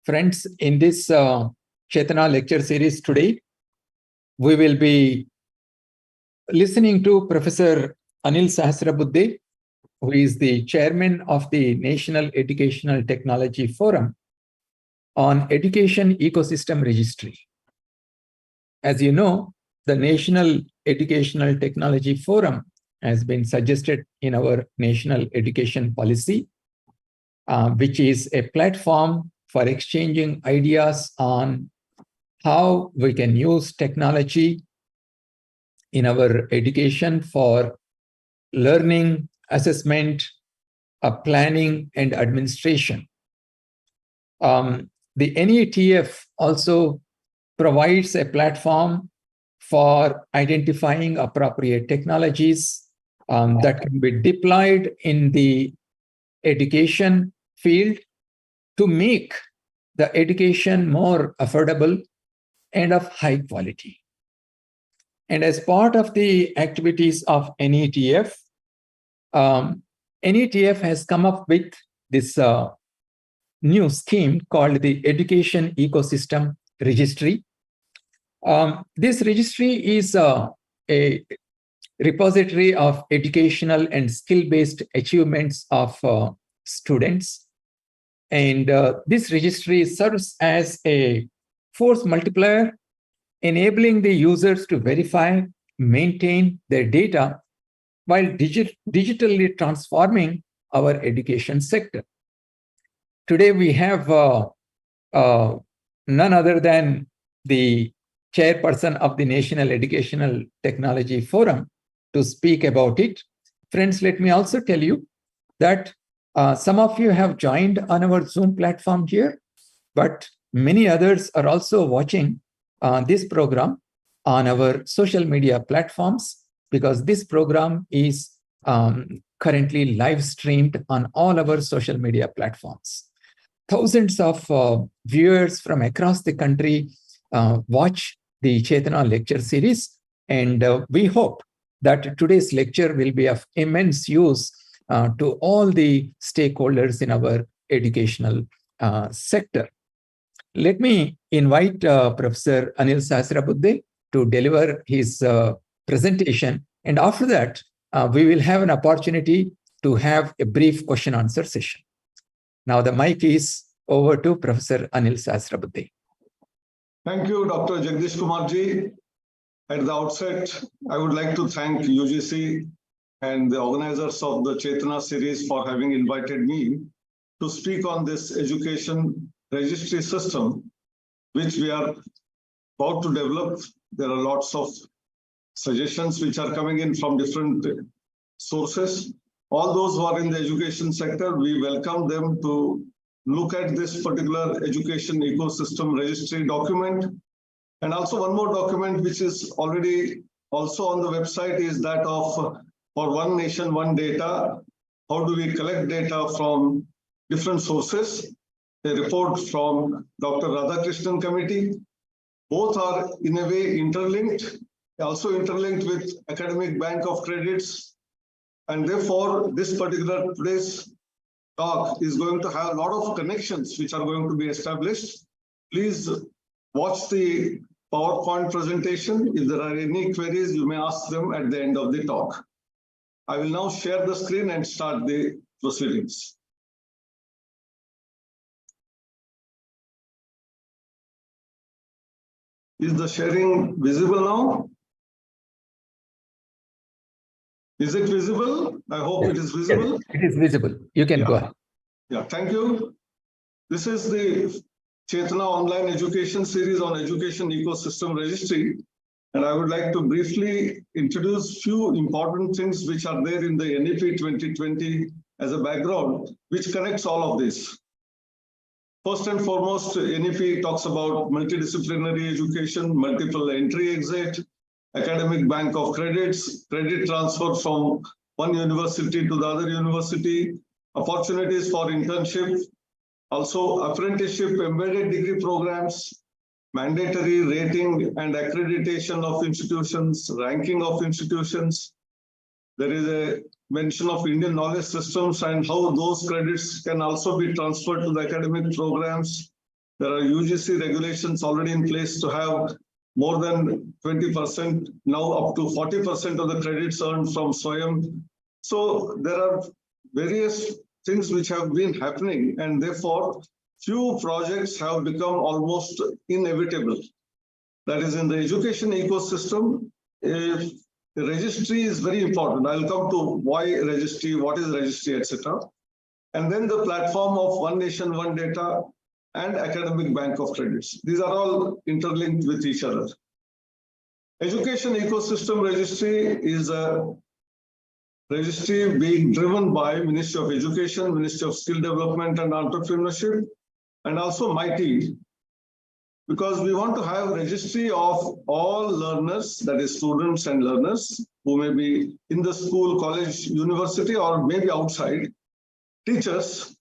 Friends, in this Chetana lecture series today, we will be listening to Professor Anil Sahasrabudhe, who is the chairman of the National Educational Technology Forum on Education Ecosystem Registry. As you know, the National Educational Technology Forum has been suggested in our national education policy, which is a platform for exchanging ideas on how we can use technology in our education for learning, assessment, planning, and administration. The NETF also provides a platform for identifying appropriate technologies that can be deployed in the education field to make the education more affordable and of high quality. And as part of the activities of NETF, NETF has come up with this new scheme called the Education Ecosystem Registry. This registry is a repository of educational and skill-based achievements of students. And this registry serves as a force multiplier, enabling the users to verify, maintain their data while digitally transforming our education sector. Today, we have none other than the chairperson of the National Educational Technology Forum to speak about it. Friends, let me also tell you that some of you have joined on our Zoom platform here, but many others are also watching this program on our social media platforms, because this program is currently live streamed on all our social media platforms. Thousands of viewers from across the country watch the Chetana lecture series, and we hope that today's lecture will be of immense use to all the stakeholders in our educational sector. Let me invite Professor Anil Sahasrabudhe to deliver his presentation, and after that, we will have an opportunity to have a brief question-answer session. Now the mic is over to Professor Anil Sahasrabudhe. Thank you, Dr. Jagdish Kumar ji. At the outset, I would like to thank UGC and the organizers of the Chetana series for having invited me to speak on this education registry system, which we are about to develop. There are lots of suggestions which are coming in from different sources. All those who are in the education sector, we welcome them to look at this particular education ecosystem registry document. And also one more document which is already also on the website is that of for One Nation, One Data. How do we collect data from different sources? A report from Dr. Radhakrishnan Committee. Both are in a way interlinked, also interlinked with Academic Bank of Credits. And therefore, this particular today's talk is going to have a lot of connections which are going to be established. Please watch the PowerPoint presentation. If there are any queries, you may ask them at the end of the talk. I will now share the screen and start the proceedings. Is the sharing visible now? Is it visible? I hope it is visible. Yes, it is visible. You can go ahead. Yeah, thank you. This is the Chetana online education series on Education Ecosystem Registry. And I would like to briefly introduce few important things which are there in the NEP 2020 as a background, which connects all of this. First and foremost, NEP talks about multidisciplinary education, multiple entry-exit, academic bank of credits, credit transfer from one university to the other university, opportunities for internship, also apprenticeship embedded degree programs, mandatory rating and accreditation of institutions, ranking of institutions. There is a mention of Indian knowledge systems and how those credits can also be transferred to the academic programs. There are UGC regulations already in place to have more than 20%, now up to 40% of the credits earned from Swayam. So there are various things which have been happening, and therefore few projects have become almost inevitable. That is, in the education ecosystem, the registry is very important. I'll come to why registry, what is registry, etc. And then the platform of One Nation, One Data and Academic Bank of Credits. These are all interlinked with each other. Education Ecosystem Registry is a registry being driven by Ministry of Education, Ministry of Skill Development and Entrepreneurship, and also MIT, because we want to have a registry of all learners, that is students and learners, who may be in the school, college, university, or maybe outside, teachers,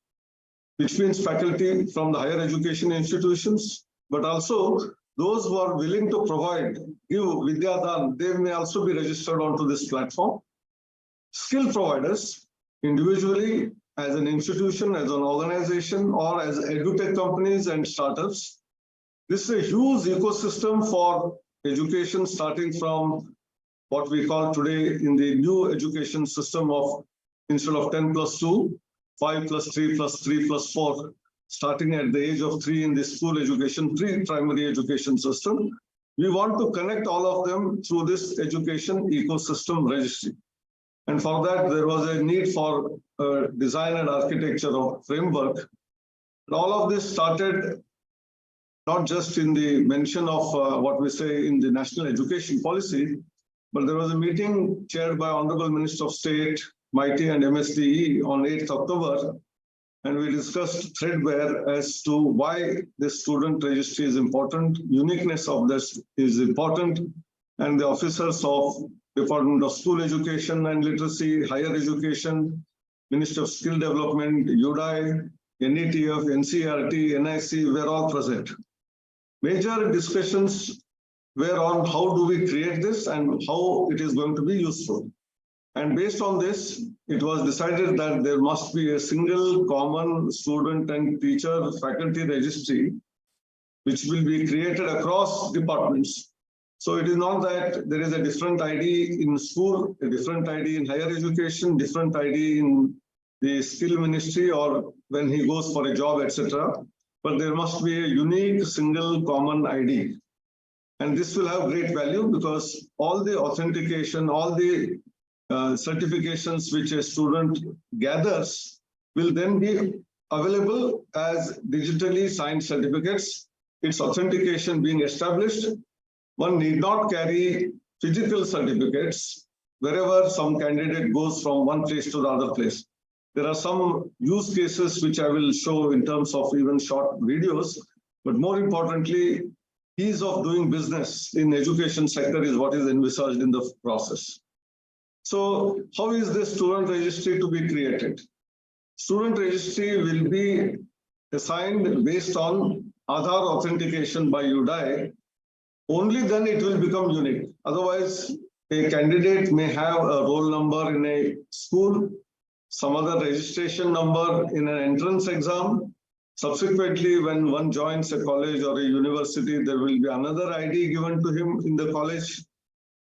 which means faculty from the higher education institutions, but also those who are willing to provide, give Vidyadan, they may also be registered onto this platform. Skill providers, individually, as an institution, as an organization, or as edutech companies and startups. This is a huge ecosystem for education, starting from what we call today in the new education system of, instead of 10+2, 5+3+3+4, starting at the age of 3 in the school education, pre-primary education system. We want to connect all of them through this education ecosystem registry. And for that, there was a need for design and architecture of framework. And all of this started not just in the mention of what we say in the national education policy, but there was a meeting chaired by Honorable Minister of State, MIT and MSDE on 8th October, and we discussed threadbare as to why this student registry is important, uniqueness of this is important, and the officers of Department of School Education and Literacy, Higher Education, Ministry of Skill Development, UDAI, NETF, NCERT, NIC were all present. Major discussions were on how do we create this and how it is going to be useful. And based on this, it was decided that there must be a single common student and teacher faculty registry, which will be created across departments. So it is not that there is a different ID in school, a different ID in higher education, different ID in the skill ministry, or when he goes for a job, etc. But there must be a unique single common ID. And this will have great value because all the authentication, all the certifications which a student gathers will then be available as digitally signed certificates. Its authentication being established, one need not carry physical certificates wherever some candidate goes from one place to the other place. There are some use cases which I will show in terms of even short videos, but more importantly, ease of doing business in education sector is what is envisaged in the process. So how is this student registry to be created? Student registry will be assigned based on Aadhaar authentication by UDAI. Only then it will become unique. Otherwise, a candidate may have a roll number in a school, some other registration number in an entrance exam. Subsequently, when one joins a college or a university, there will be another ID given to him in the college.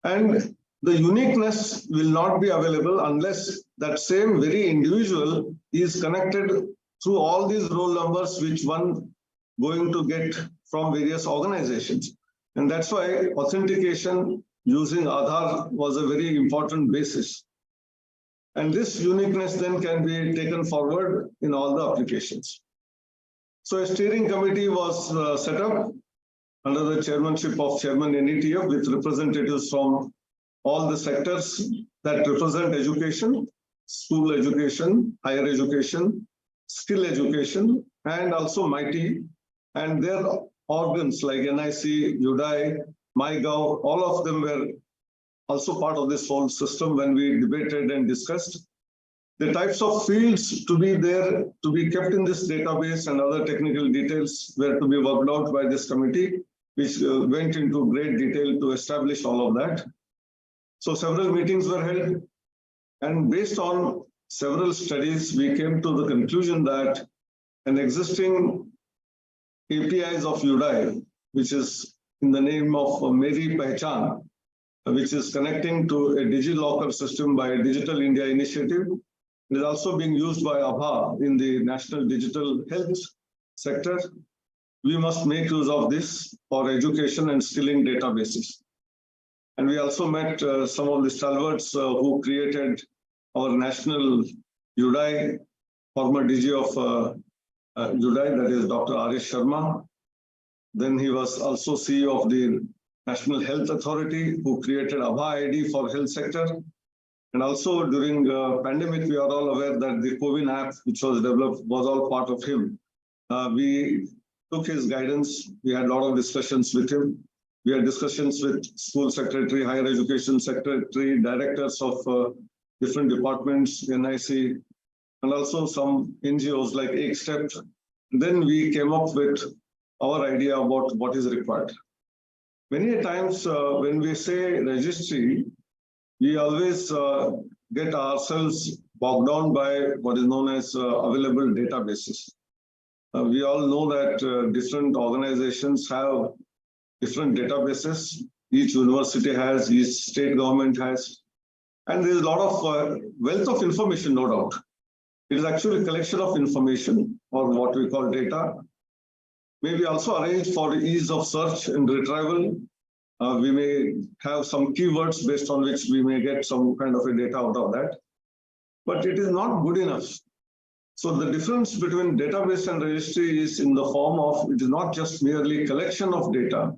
And the uniqueness will not be available unless that same very individual is connected through all these roll numbers which one going to get from various organizations. And that's why authentication using Aadhaar was a very important basis. And this uniqueness then can be taken forward in all the applications. So a steering committee was set up under the chairmanship of Chairman NETF with representatives from all the sectors that represent education, school education, higher education, skill education, and also MIT, and their organs like NIC, UDAI, MyGov, all of them were also part of this whole system when we debated and discussed. The types of fields to be there, to be kept in this database and other technical details were to be worked out by this committee, which went into great detail to establish all of that. So several meetings were held, and based on several studies, we came to the conclusion that an existing APIs of UDAI, which is in the name of Meri Pehchan, which is connecting to a DigiLocker system by Digital India Initiative. It is also being used by ABHA in the National Digital Health sector. We must make use of this for education and skilling databases. And we also met some of the stalwarts who created our national UDAI, former DG of UDAI, that is Dr. R.S. Sharma. Then he was also CEO of the National Health Authority, who created ABHA ID for health sector. And also during pandemic, we are all aware that the COVID app, which was developed, was all part of him. We took his guidance. We had a lot of discussions with him. We had discussions with school secretary, higher education secretary, directors of different departments, NIC, and also some NGOs like Ecosystem. Then we came up with our idea about what is required. Many times when we say registry, we always get ourselves bogged down by what is known as available databases. We all know that different organizations have different databases. Each university has, each state government has, and there is a lot of wealth of information, no doubt. It is actually a collection of information, or what we call data. Maybe also arranged for ease of search and retrieval. We may have some keywords based on which we may get some kind of a data out of that. But it is not good enough. So the difference between database and registry is in the form of, it is not just merely collection of data.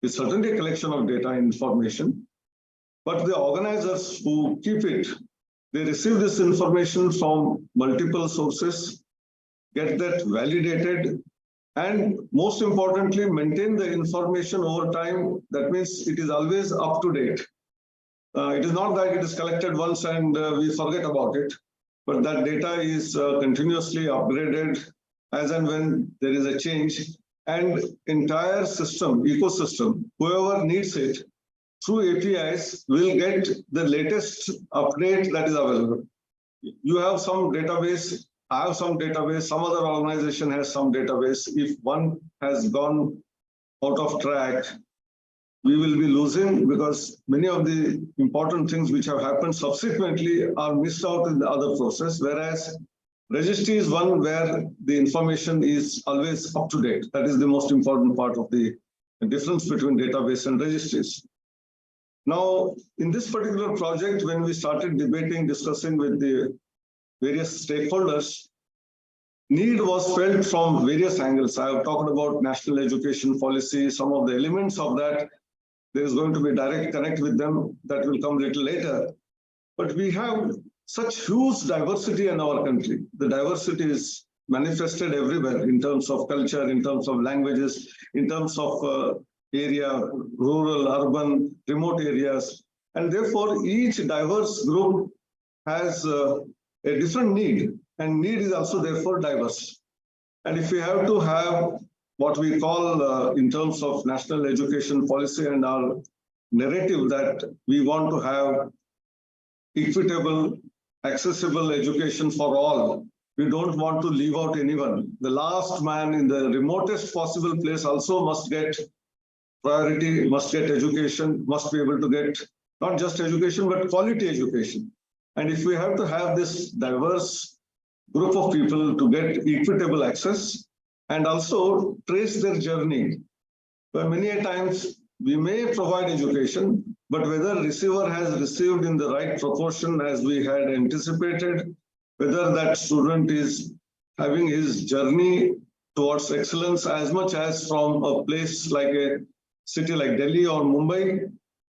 It's certainly a collection of data and information. But the organizers who keep it, they receive this information from multiple sources, get that validated, and most importantly, maintain the information over time. That means it is always up to date. It is not that it is collected once and we forget about it, but that data is continuously upgraded as and when there is a change, and entire system, ecosystem, whoever needs it, through APIs will get the latest update that is available. You have some database, I have some database, some other organization has some database. If one has gone out of track, we will be losing, because many of the important things which have happened subsequently are missed out in the other process, whereas registry is one where the information is always up to date. That is the most important part of the difference between database and registries. Now, in this particular project, when we started debating, discussing with the various stakeholders, need was felt from various angles. I have talked about national education policy, some of the elements of that. There is going to be direct connect with them, that will come a little later. But we have such huge diversity in our country. The diversity is manifested everywhere in terms of culture, in terms of languages, in terms of area, rural, urban, remote areas. And therefore, each diverse group has a different need, and need is also therefore diverse. And if we have to have what we call in terms of national education policy and our narrative that we want to have equitable, accessible education for all, we don't want to leave out anyone. The last man in the remotest possible place also must get priority, must get education, must be able to get not just education, but quality education. And if we have to have this diverse group of people to get equitable access and also trace their journey, but many a times we may provide education, but whether receiver has received in the right proportion as we had anticipated, whether that student is having his journey towards excellence as much as from a place like a city like Delhi or Mumbai,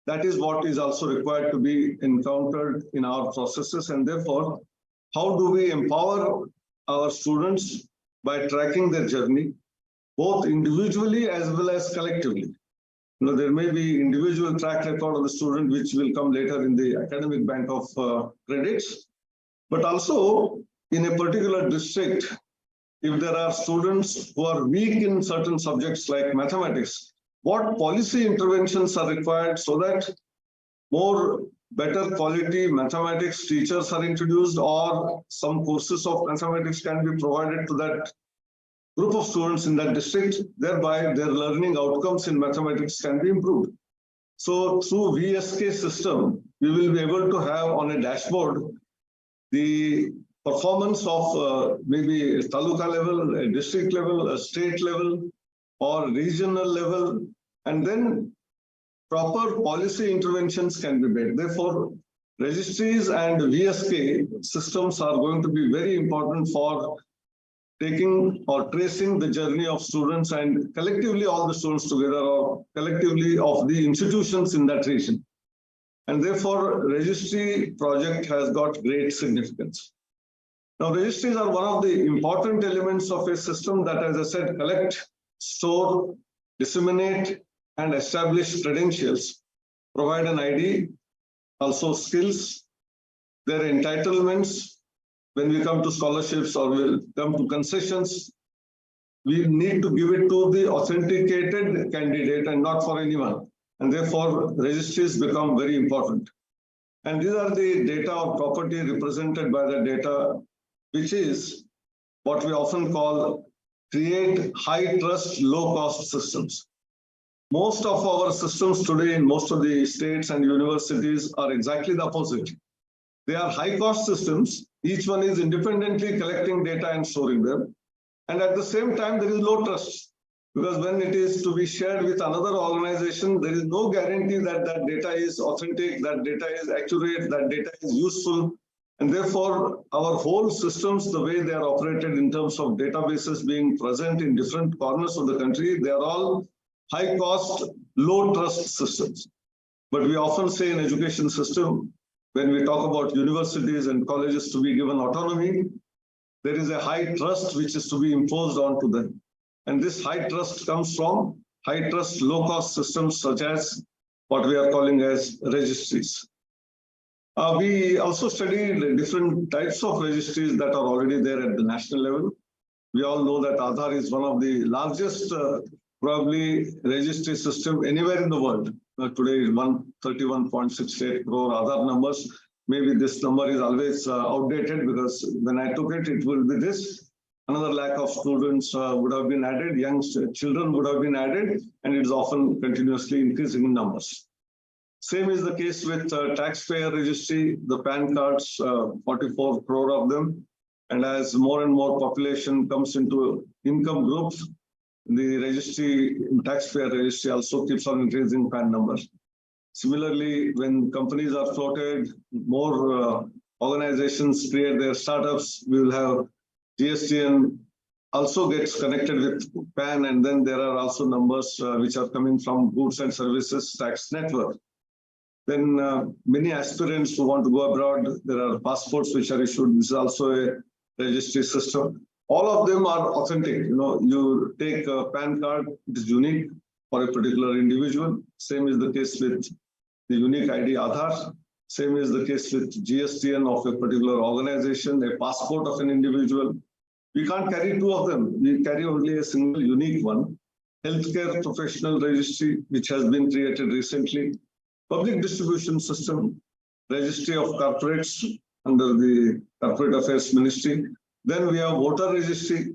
that is what is also required to be encountered in our processes. And therefore, how do we empower our students by tracking their journey, both individually as well as collectively? You know, there may be individual track record of the student, which will come later in the academic bank of credits, but also in a particular district, if there are students who are weak in certain subjects like mathematics, what policy interventions are required so that more better quality mathematics teachers are introduced, or some courses of mathematics can be provided to group of students in that district, thereby their learning outcomes in mathematics can be improved. So through VSK system, we will be able to have on a dashboard the performance of maybe a taluka level, a district level, a state level, or regional level, and then proper policy interventions can be made. Therefore, registries and VSK systems are going to be very important for taking or tracing the journey of students and collectively all the students together or collectively of the institutions in that region. And therefore, registry project has got great significance. Now, registries are one of the important elements of a system that, as I said, collect, store, disseminate, and establish credentials, provide an ID, also skills, their entitlements. When we come to scholarships or we'll come to concessions, we need to give it to the authenticated candidate and not for anyone. And therefore, registries become very important. And these are the data or property represented by the data, which is what we often call create high trust, low cost systems. Most of our systems today in most of the states and universities are exactly the opposite. They are high cost systems. Each one is independently collecting data and storing them. And at the same time, there is low trust. Because when it is to be shared with another organization, there is no guarantee that that data is authentic, that data is accurate, that data is useful. And therefore, our whole systems, the way they are operated in terms of databases being present in different corners of the country, they are all high cost, low trust systems. But we often say in education system, when we talk about universities and colleges to be given autonomy, there is a high trust which is to be imposed onto them. And this high trust comes from high trust, low cost systems such as what we are calling as registries. We also studied different types of registries that are already there at the national level. We all know that Aadhaar is one of the largest probably registry system anywhere in the world. Today is 131.68 crore Aadhaar numbers. Maybe this number is always outdated because when I took it, it will be this. Another lakh of students would have been added, young children would have been added, and it is often continuously increasing in numbers. Same is the case with taxpayer registry, the PAN cards, 44 crore of them. And as more and more population comes into income groups, the registry, taxpayer registry also keeps on increasing PAN numbers. Similarly, when companies are floated, more organizations create their startups, we will have GSTN also gets connected with PAN, and then there are also numbers which are coming from goods and services tax network. Then many aspirants who want to go abroad, there are passports which are issued. This is also a registry system. All of them are authentic. You know, you take a PAN card, it is unique for a particular individual. Same is the case with the unique ID Aadhaar. Same is the case with GSTN of a particular organization, a passport of an individual. We can't carry two of them. We carry only a single unique one. Healthcare professional registry, which has been created recently. Public distribution system, registry of corporates under the Corporate Affairs Ministry. Then we have voter registry.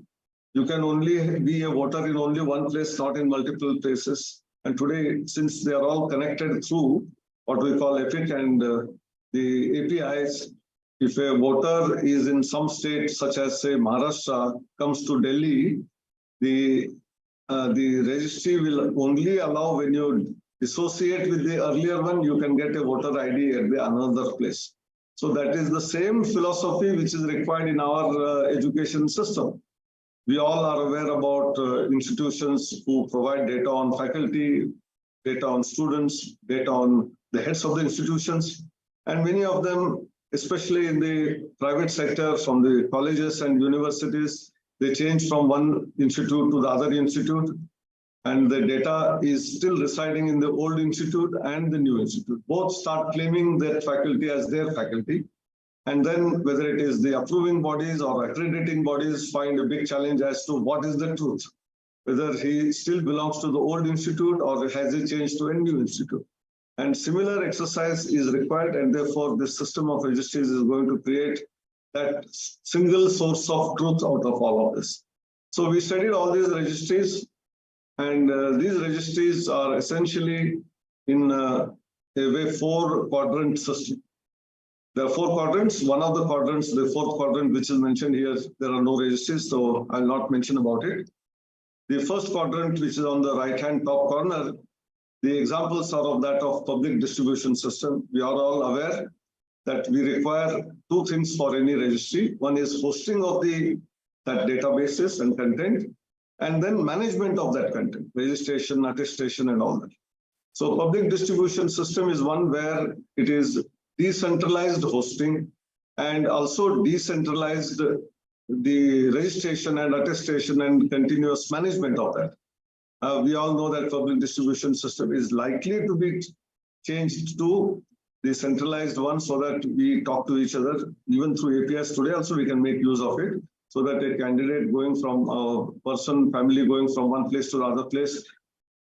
You can only be a voter in only one place, not in multiple places. And today, since they are all connected through what we call EPIC and the APIs, if a voter is in some state, such as say Maharashtra, comes to Delhi, the registry will only allow when you dissociate with the earlier one, you can get a voter ID at the another place. So that is the same philosophy which is required in our education system. We all are aware about institutions who provide data on faculty, data on students, data on the heads of the institutions, and many of them, especially in the private sector, from the colleges and universities, they change from one institute to the other institute, and the data is still residing in the old institute and the new institute. Both start claiming that faculty as their faculty. And then whether it is the approving bodies or accrediting bodies find a big challenge as to what is the truth, whether he still belongs to the old institute or has he changed to a new institute. And similar exercise is required, and therefore this system of registries is going to create that single source of truth out of all of this. So we studied all these registries, and these registries are essentially in a way 4-quadrant system. There are 4 quadrants. One of the quadrants, the 4th quadrant, which is mentioned here, there are no registries, so I'll not mention about it. The first quadrant, which is on the right-hand top corner, the examples are of that of public distribution system. We are all aware that we require 2 things for any registry. One is hosting of that databases and content, and then management of that content, registration, attestation, and all that. So public distribution system is one where it is decentralized hosting and also decentralized the registration and attestation and continuous management of that. We all know that public distribution system is likely to be changed to the centralized one so that we talk to each other, even through APIs today also we can make use of it, so that a candidate going from a family going from one place to the other place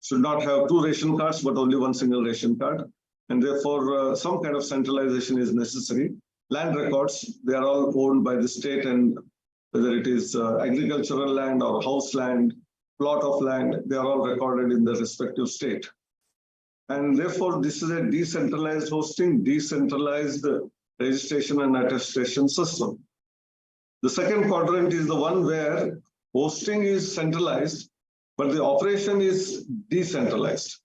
should not have 2 ration cards, but only 1 single ration card. And therefore, some kind of centralization is necessary. Land records, they are all owned by the state, and whether it is agricultural land or house land, plot of land, they are all recorded in the respective state. And therefore, this is a decentralized hosting, decentralized registration and attestation system. The second quadrant is the one where hosting is centralized, but the operation is decentralized.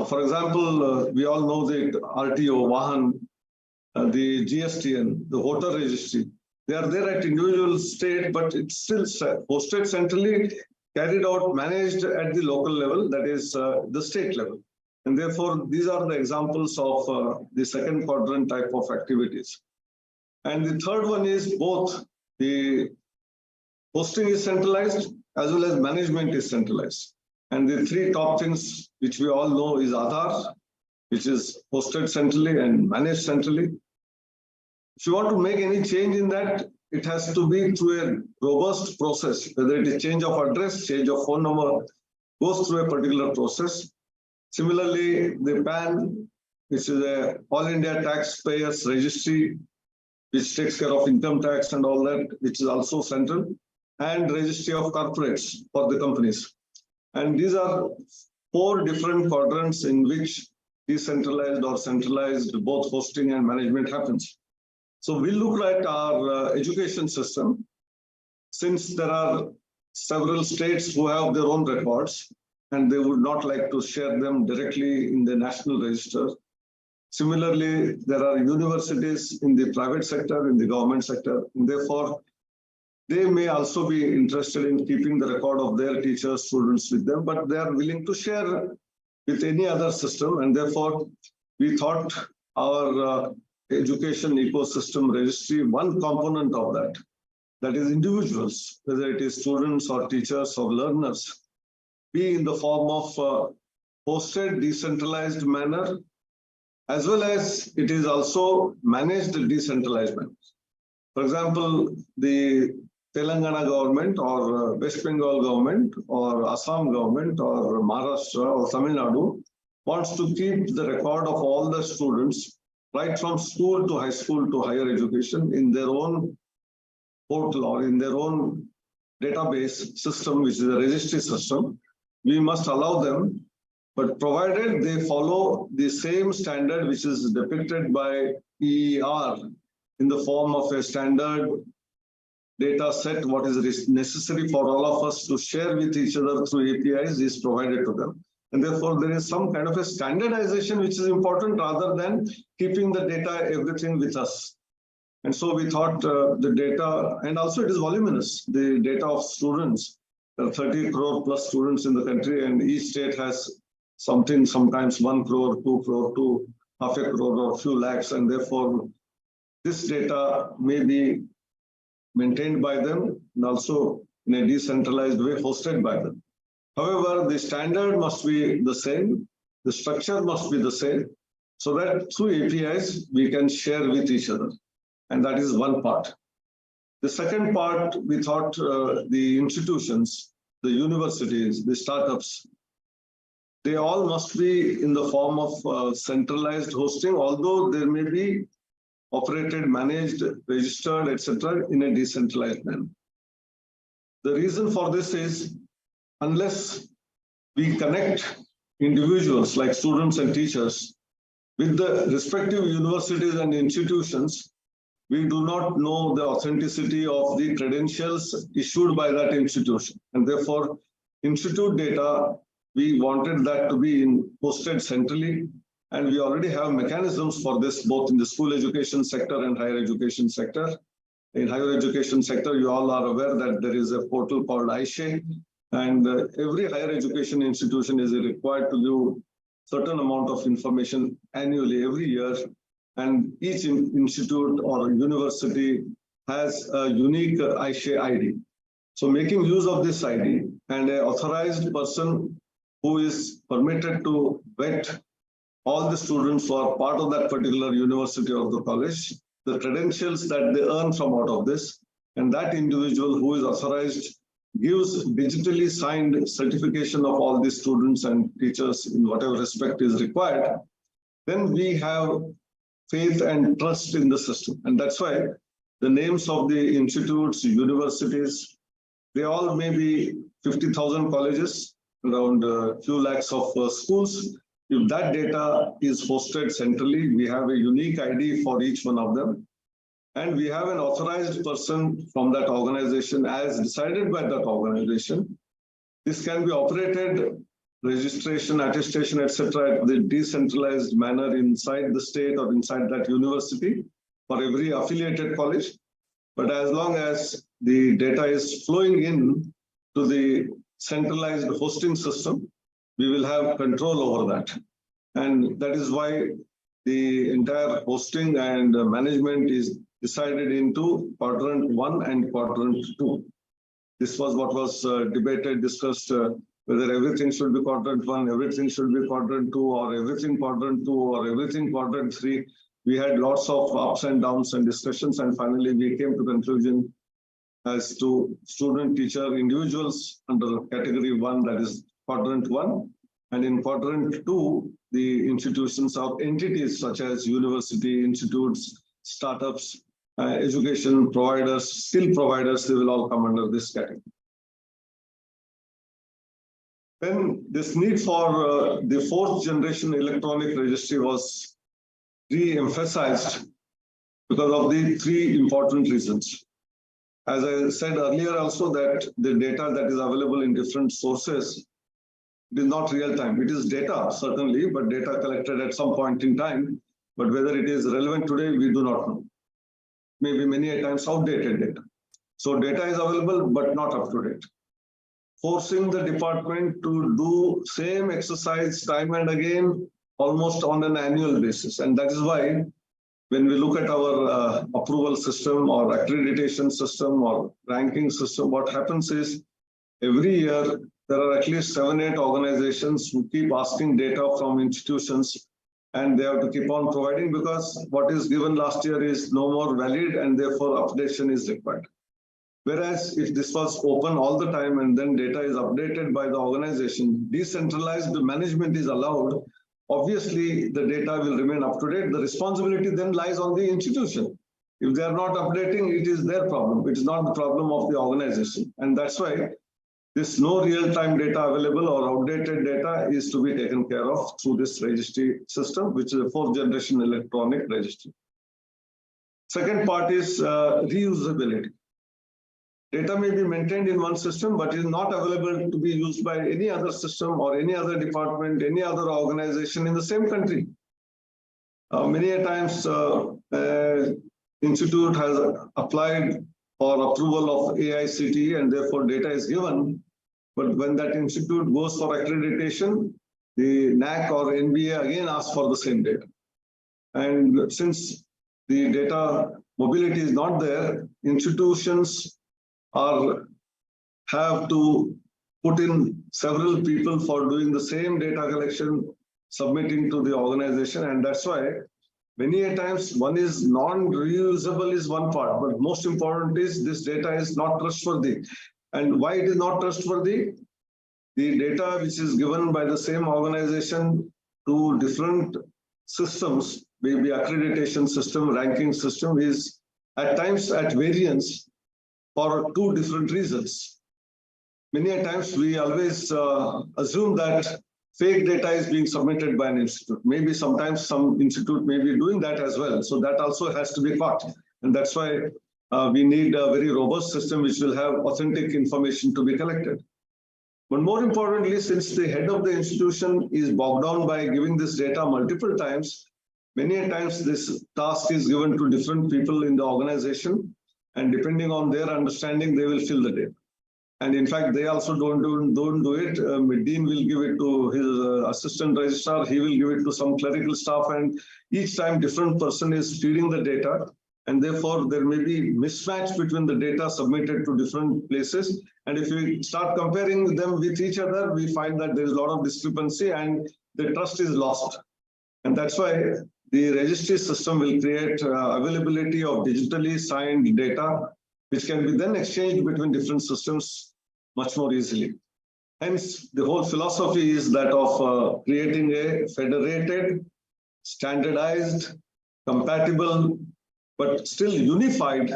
For example, we all know the RTO, Vahan, the GSTN, the voter registry. They are there at individual state, but it's still hosted centrally, carried out, managed at the local level, that is the state level. And therefore, these are the examples of the second quadrant type of activities. And the third one is both the hosting is centralized as well as management is centralized. And the 3 top things which we all know is Aadhaar, which is hosted centrally and managed centrally. If you want to make any change in that, it has to be through a robust process, whether it is change of address, change of phone number, goes through a particular process. Similarly, the PAN, which is a All India Taxpayers Registry, which takes care of income tax and all that, which is also central, and registry of corporates for the companies. And these are 4 different quadrants in which decentralized or centralized both hosting and management happens. So we look at our education system. Since there are several states who have their own records and they would not like to share them directly in the national register. Similarly, there are universities in the private sector, in the government sector, and therefore they may also be interested in keeping the record of their teachers, students with them, but they are willing to share with any other system. And therefore, we thought our education ecosystem registry, one component of that is individuals, whether it is students or teachers or learners, be in the form of hosted decentralized manner, as well as it is also managed decentralized manner. For example, the Telangana government or West Bengal government or Assam government or Maharashtra or Tamil Nadu wants to keep the record of all the students right from school to high school to higher education in their own portal or in their own database system, which is a registry system. We must allow them, but provided they follow the same standard which is depicted by EER in the form of a standard data set, what is necessary for all of us to share with each other through APIs is provided to them. And therefore, there is some kind of a standardization which is important rather than keeping the data, everything with us. And so we thought the data, and also it is voluminous, the data of students. There are 30 crore plus students in the country, and each state has something, sometimes 1 crore, 2 crore, to half a crore or a few lakhs. And therefore, this data may be maintained by them and also in a decentralized way hosted by them. However, the standard must be the same, the structure must be the same, so that through APIs we can share with each other. And that is one part. The second part, we thought the institutions, the universities, the startups, they all must be in the form of centralized hosting, although there may be operated, managed, registered, etc., in a decentralized manner. The reason for this is, unless we connect individuals like students and teachers with the respective universities and institutions, we do not know the authenticity of the credentials issued by that institution. And therefore, institute data, we wanted that to be hosted centrally. And we already have mechanisms for this, both in the school education sector and higher education sector. In higher education sector, you all are aware that there is a portal called iShe, and every higher education institution is required to give certain amount of information annually, every year. And each institute or university has a unique iShe ID. So making use of this ID and an authorized person who is permitted to vet all the students who are part of that particular university or the college, the credentials that they earn from out of this, and that individual who is authorized gives digitally signed certification of all the students and teachers in whatever respect is required, then we have faith and trust in the system. And that's why the names of the institutes, universities, they all may be 50,000 colleges, around a few lakhs of schools. If that data is hosted centrally, we have a unique ID for each one of them. And we have an authorized person from that organization as decided by that organization. This can be operated, registration, attestation, etc., the decentralized manner inside the state or inside that university for every affiliated college. But as long as the data is flowing in to the centralized hosting system, we will have control over that. And that is why the entire hosting and management is decided into quadrant 1 and quadrant 2. This was what was debated, discussed, whether everything should be quadrant 1, everything should be quadrant 2, or everything quadrant 2, or everything quadrant 3. We had lots of ups and downs and discussions, and finally we came to conclusion as to student, teacher, individuals under category 1, that is quadrant 1. And in quadrant 2, the institutions of entities such as university, institutes, startups, education providers, skill providers, they will all come under this category. Then this need for the 4th generation electronic registry was re-emphasized because of the 3 important reasons. As I said earlier also, that the data that is available in different sources, it is not real time. It is data, certainly, but data collected at some point in time. But whether it is relevant today, we do not know. Maybe many a times outdated data. So data is available, but not up to date. Forcing the department to do same exercise time and again, almost on an annual basis. And that is why when we look at our approval system or accreditation system or ranking system, what happens is every year, there are at least 7-8 organizations who keep asking data from institutions, and they have to keep on providing because what is given last year is no more valid and therefore updation is required. Whereas if this was open all the time and then data is updated by the organization, decentralized management is allowed, obviously the data will remain up to date. The responsibility then lies on the institution. If they are not updating, it is their problem. It is not the problem of the organization. And that's why this no real-time data available or outdated data is to be taken care of through this registry system, which is a 4th generation electronic registry. Second part is reusability. Data may be maintained in one system, but is not available to be used by any other system or any other department, any other organization in the same country. Many a times, institute has applied for approval of AICTE and therefore data is given. But when that institute goes for accreditation, the NAC or NBA again asks for the same data. And since the data mobility is not there, institutions have to put in several people for doing the same data collection, submitting to the organization. And that's why many a times one is non-reusable is one part, but most important is this data is not trustworthy. And why it is not trustworthy? The data which is given by the same organization to different systems, maybe accreditation system, ranking system, is at times at variance for 2 different reasons. many a times we always assume that fake data is being submitted by an institute. Maybe sometimes some institute may be doing that as well. So that also has to be caught. And that's why we need a very robust system which will have authentic information to be collected. But more importantly, since the head of the institution is bogged down by giving this data multiple times, many a times this task is given to different people in the organization, and depending on their understanding, they will fill the data. And in fact, they also don't do it. Dean will give it to his assistant registrar. He will give it to some clerical staff, and each time different person is feeding the data. And therefore, there may be mismatch between the data submitted to different places. And if we start comparing them with each other, we find that there is a lot of discrepancy and the trust is lost. And that's why the registry system will create availability of digitally signed data, which can be then exchanged between different systems much more easily. Hence, the whole philosophy is that of creating a federated, standardized, compatible, but still unified,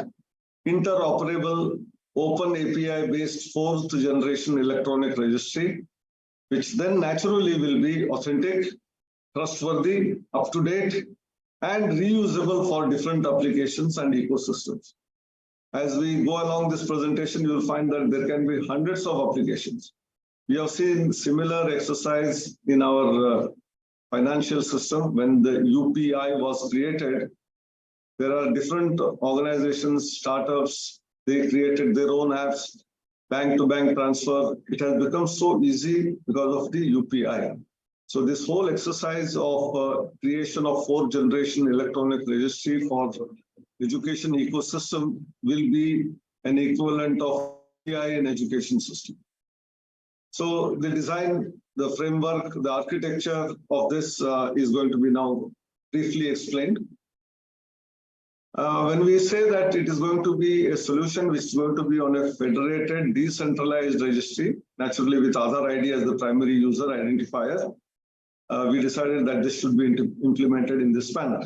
interoperable, open API-based fourth generation electronic registry, which then naturally will be authentic, trustworthy, up-to-date, and reusable for different applications and ecosystems. As we go along this presentation, you will find that there can be hundreds of applications. We have seen similar exercise in our financial system when the UPI was created. There are different organizations, startups, they created their own apps, bank-to-bank transfer. It has become so easy because of the UPI. So this whole exercise of creation of fourth generation electronic registry for education ecosystem will be an equivalent of UPI in education system. So the design, the framework, the architecture of this is going to be now briefly explained. When we say that it is going to be a solution which is going to be on a federated, decentralized registry, naturally with Aadhaar ID as the primary user identifier, we decided that this should be implemented in this manner.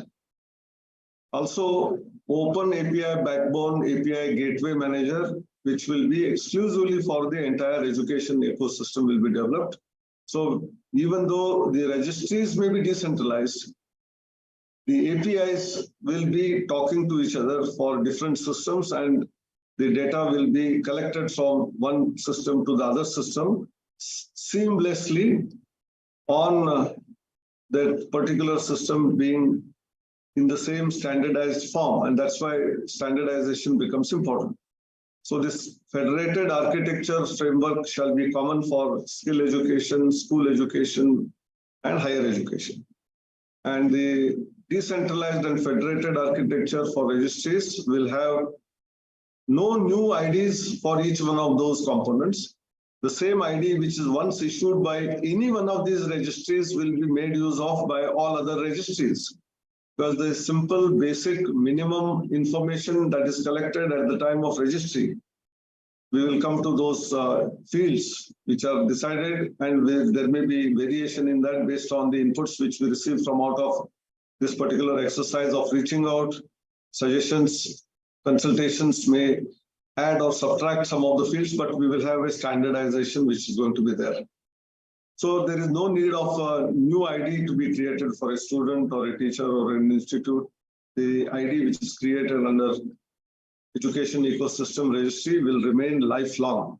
Also, open API backbone API gateway manager, which will be exclusively for the entire education ecosystem will be developed. So even though the registries may be decentralized, the APIs will be talking to each other for different systems, and the data will be collected from one system to the other system seamlessly on that particular system being in the same standardized form. And that's why standardization becomes important. So this federated architecture framework shall be common for skill education, school education, and higher education. And the decentralized and federated architecture for registries will have no new IDs for each one of those components. The same ID which is once issued by any one of these registries will be made use of by all other registries, because the simple basic minimum information that is collected at the time of registry, we will come to those fields which are decided, and there may be variation in that based on the inputs which we receive from out of this particular exercise of reaching out. Suggestions, consultations may add or subtract some of the fields, but we will have a standardization which is going to be there. So there is no need of a new ID to be created for a student or a teacher or an institute. The ID which is created under Education Ecosystem Registry will remain lifelong.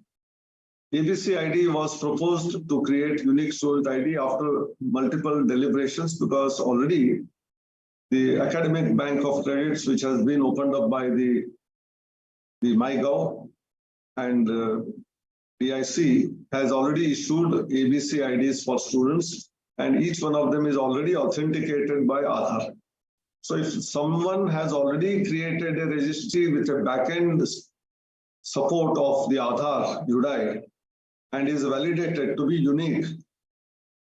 ABC ID was proposed to create unique student ID after multiple deliberations, because already the Academic Bank of Credits, which has been opened up by the MyGov and DIC, has already issued ABC IDs for students, and each one of them is already authenticated by Aadhaar. So if someone has already created a registry with a backend support of the Aadhaar UDI and is validated to be unique,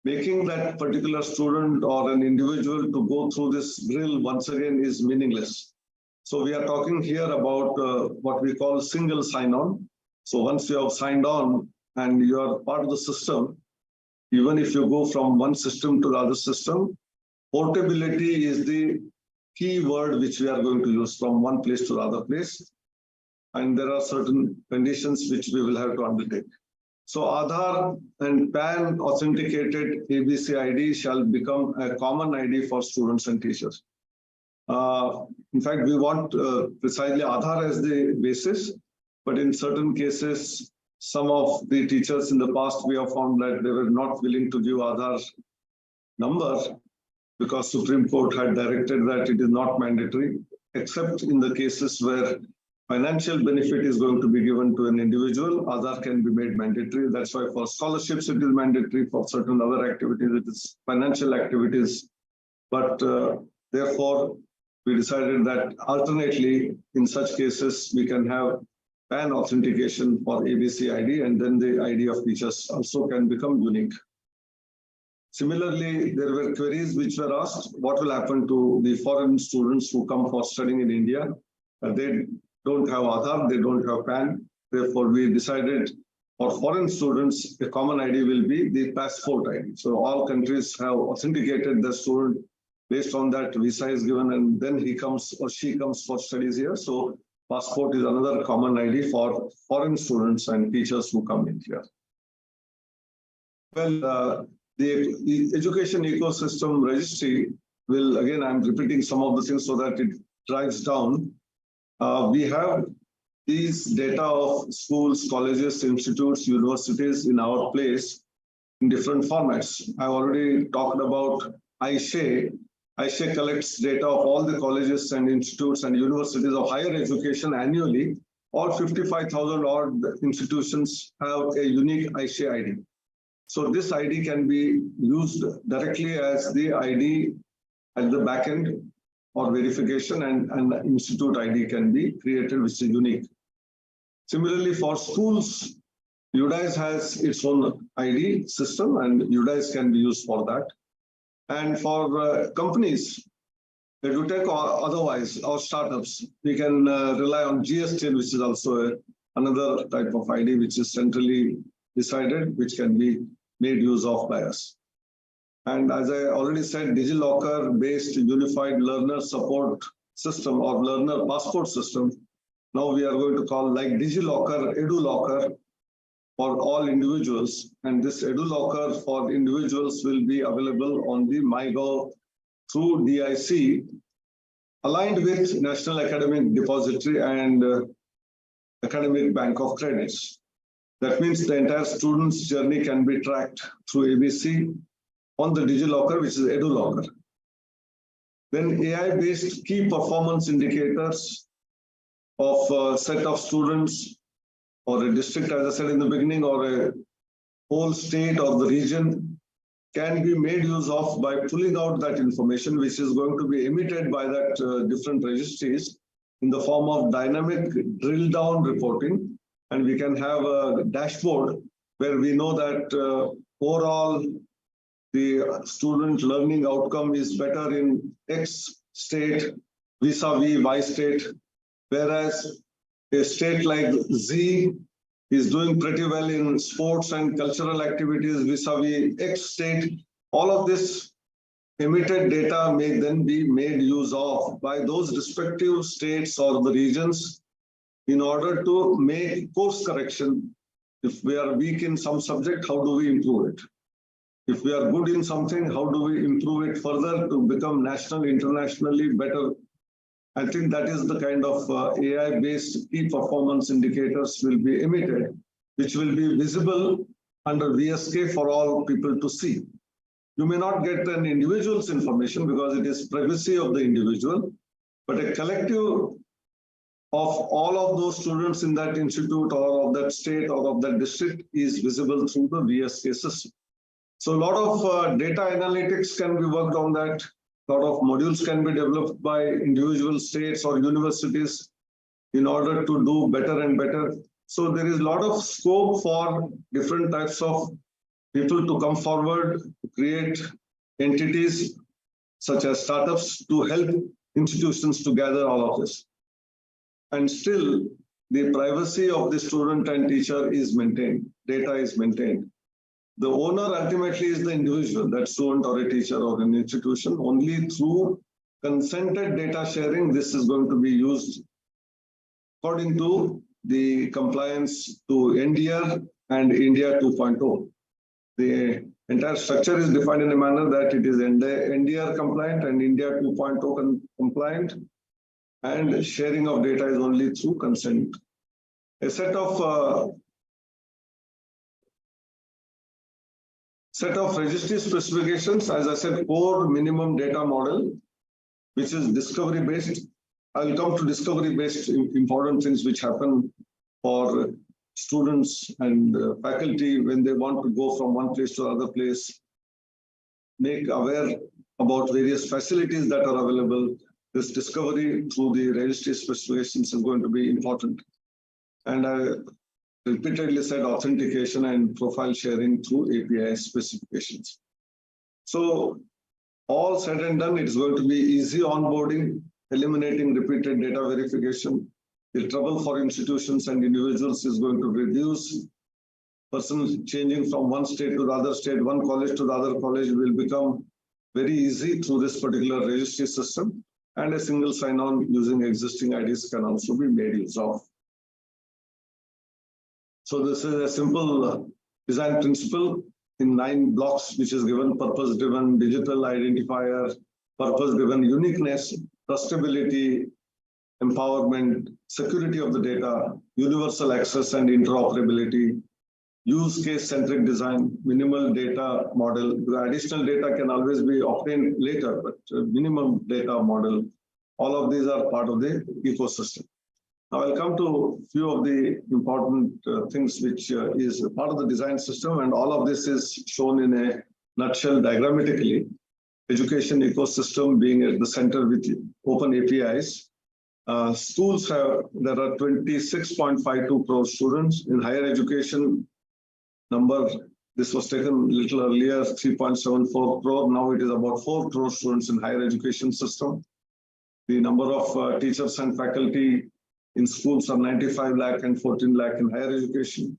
making that particular student or an individual to go through this drill once again is meaningless. So we are talking here about what we call single sign-on. So once you have signed on and you are part of the system, even if you go from one system to the other system, portability is the key word which we are going to use from one place to the other place. And there are certain conditions which we will have to undertake. So Aadhaar and PAN authenticated ABC ID shall become a common ID for students and teachers. In fact, we want precisely Aadhaar as the basis, but in certain cases, some of the teachers in the past, we have found that they were not willing to give Aadhaar number because Supreme Court had directed that it is not mandatory, except in the cases where financial benefit is going to be given to an individual, Aadhaar can be made mandatory. That's why for scholarships, it is mandatory. For certain other activities, it is financial activities. But therefore, we decided that alternately, in such cases, we can have PAN authentication for ABC ID, and then the ID of teachers also can become unique. Similarly, there were queries which were asked, what will happen to the foreign students who come for studying in India? They don't have Aadhaar, they don't have PAN. Therefore, we decided for foreign students, a common ID will be the passport ID. So all countries have authenticated the student based on that visa is given, and then he comes or she comes for studies here. So passport is another common ID for foreign students and teachers who come in here. Well, the Education Ecosystem Registry will, again, I'm repeating some of the things so that it drives down. We have these data of schools, colleges, institutes, universities in our place in different formats. I already talked about iShay. iShay collects data of all the colleges and institutes and universities of higher education annually. All 55,000 odd institutions have a unique iShay ID. So this ID can be used directly as the ID at the back end or verification, and the institute ID can be created, which is unique. Similarly, for schools, UDICE has its own ID system, and UDICE can be used for that. And for companies, EduTech or otherwise, or startups, we can rely on GSTN, which is also another type of ID, which is centrally decided, which can be made use of by us. And as I already said, DigiLocker-based unified learner support system or learner passport system, now we are going to call like DigiLocker, EduLocker for all individuals. And this EduLocker for individuals will be available on the MyGov through DIC, aligned with National Academic Depository and Academic Bank of Credits. That means the entire student's journey can be tracked through ABC on the DigiLocker, which is EduLocker. Then AI-based key performance indicators of a set of students or a district, as I said in the beginning, or a whole state or the region can be made use of by pulling out that information, which is going to be emitted by that different registries in the form of dynamic drill down reporting. And we can have a dashboard where we know that overall the student learning outcome is better in X state vis-a-vis Y state, whereas a state like Z is doing pretty well in sports and cultural activities vis-a-vis X state. All of this emitted data may then be made use of by those respective states or the regions in order to make course correction. If we are weak in some subject, how do we improve it? If we are good in something, how do we improve it further to become national, internationally better? I think that is the kind of AI-based key performance indicators will be emitted, which will be visible under VSK for all people to see. You may not get an individual's information because it is privacy of the individual, but a collective of all of those students in that institute or of that state or of that district is visible through the VSK system. So a lot of data analytics can be worked on that. A lot of modules can be developed by individual states or universities in order to do better and better. So there is a lot of scope for different types of people to come forward, to create entities such as startups to help institutions to gather all of this. And still, the privacy of the student and teacher is maintained, data is maintained. The owner ultimately is the individual, that student or a teacher or an institution. Only through consented data sharing, this is going to be used according to the compliance to NDR and India 2.0. The entire structure is defined in a manner that it is NDR compliant and India 2.0 compliant, and sharing of data is only through consent. A set of registry specifications, as I said, core minimum data model, which is discovery based. I will come to discovery based important things which happen for students and faculty when they want to go from one place to another place, make aware about various facilities that are available. This discovery through the registry specifications is going to be important. And I repeatedly said authentication and profile sharing through API specifications. So all said and done, it's going to be easy onboarding, eliminating repeated data verification. The trouble for institutions and individuals is going to reduce. Persons changing from one state to the other state, one college to the other college will become very easy through this particular registry system, and a single sign-on using existing IDs can also be made use of. So this is a simple design principle in 9 blocks, which is given: purpose-driven digital identifier, purpose-driven uniqueness, trustability, empowerment, security of the data, universal access and interoperability, use case-centric design, minimal data model. The additional data can always be obtained later, but minimum data model. All of these are part of the ecosystem. Now I'll come to a few of the important things which is part of the design system, and all of this is shown in a nutshell diagrammatically. Education ecosystem being at the center with open APIs. Schools have, there are 26.52 crore students. In higher education, number, this was taken a little earlier, 3.74 crore. Now it is about 4 crore students in higher education system. The number of teachers and faculty in schools are 95 lakh and 14 lakh in higher education.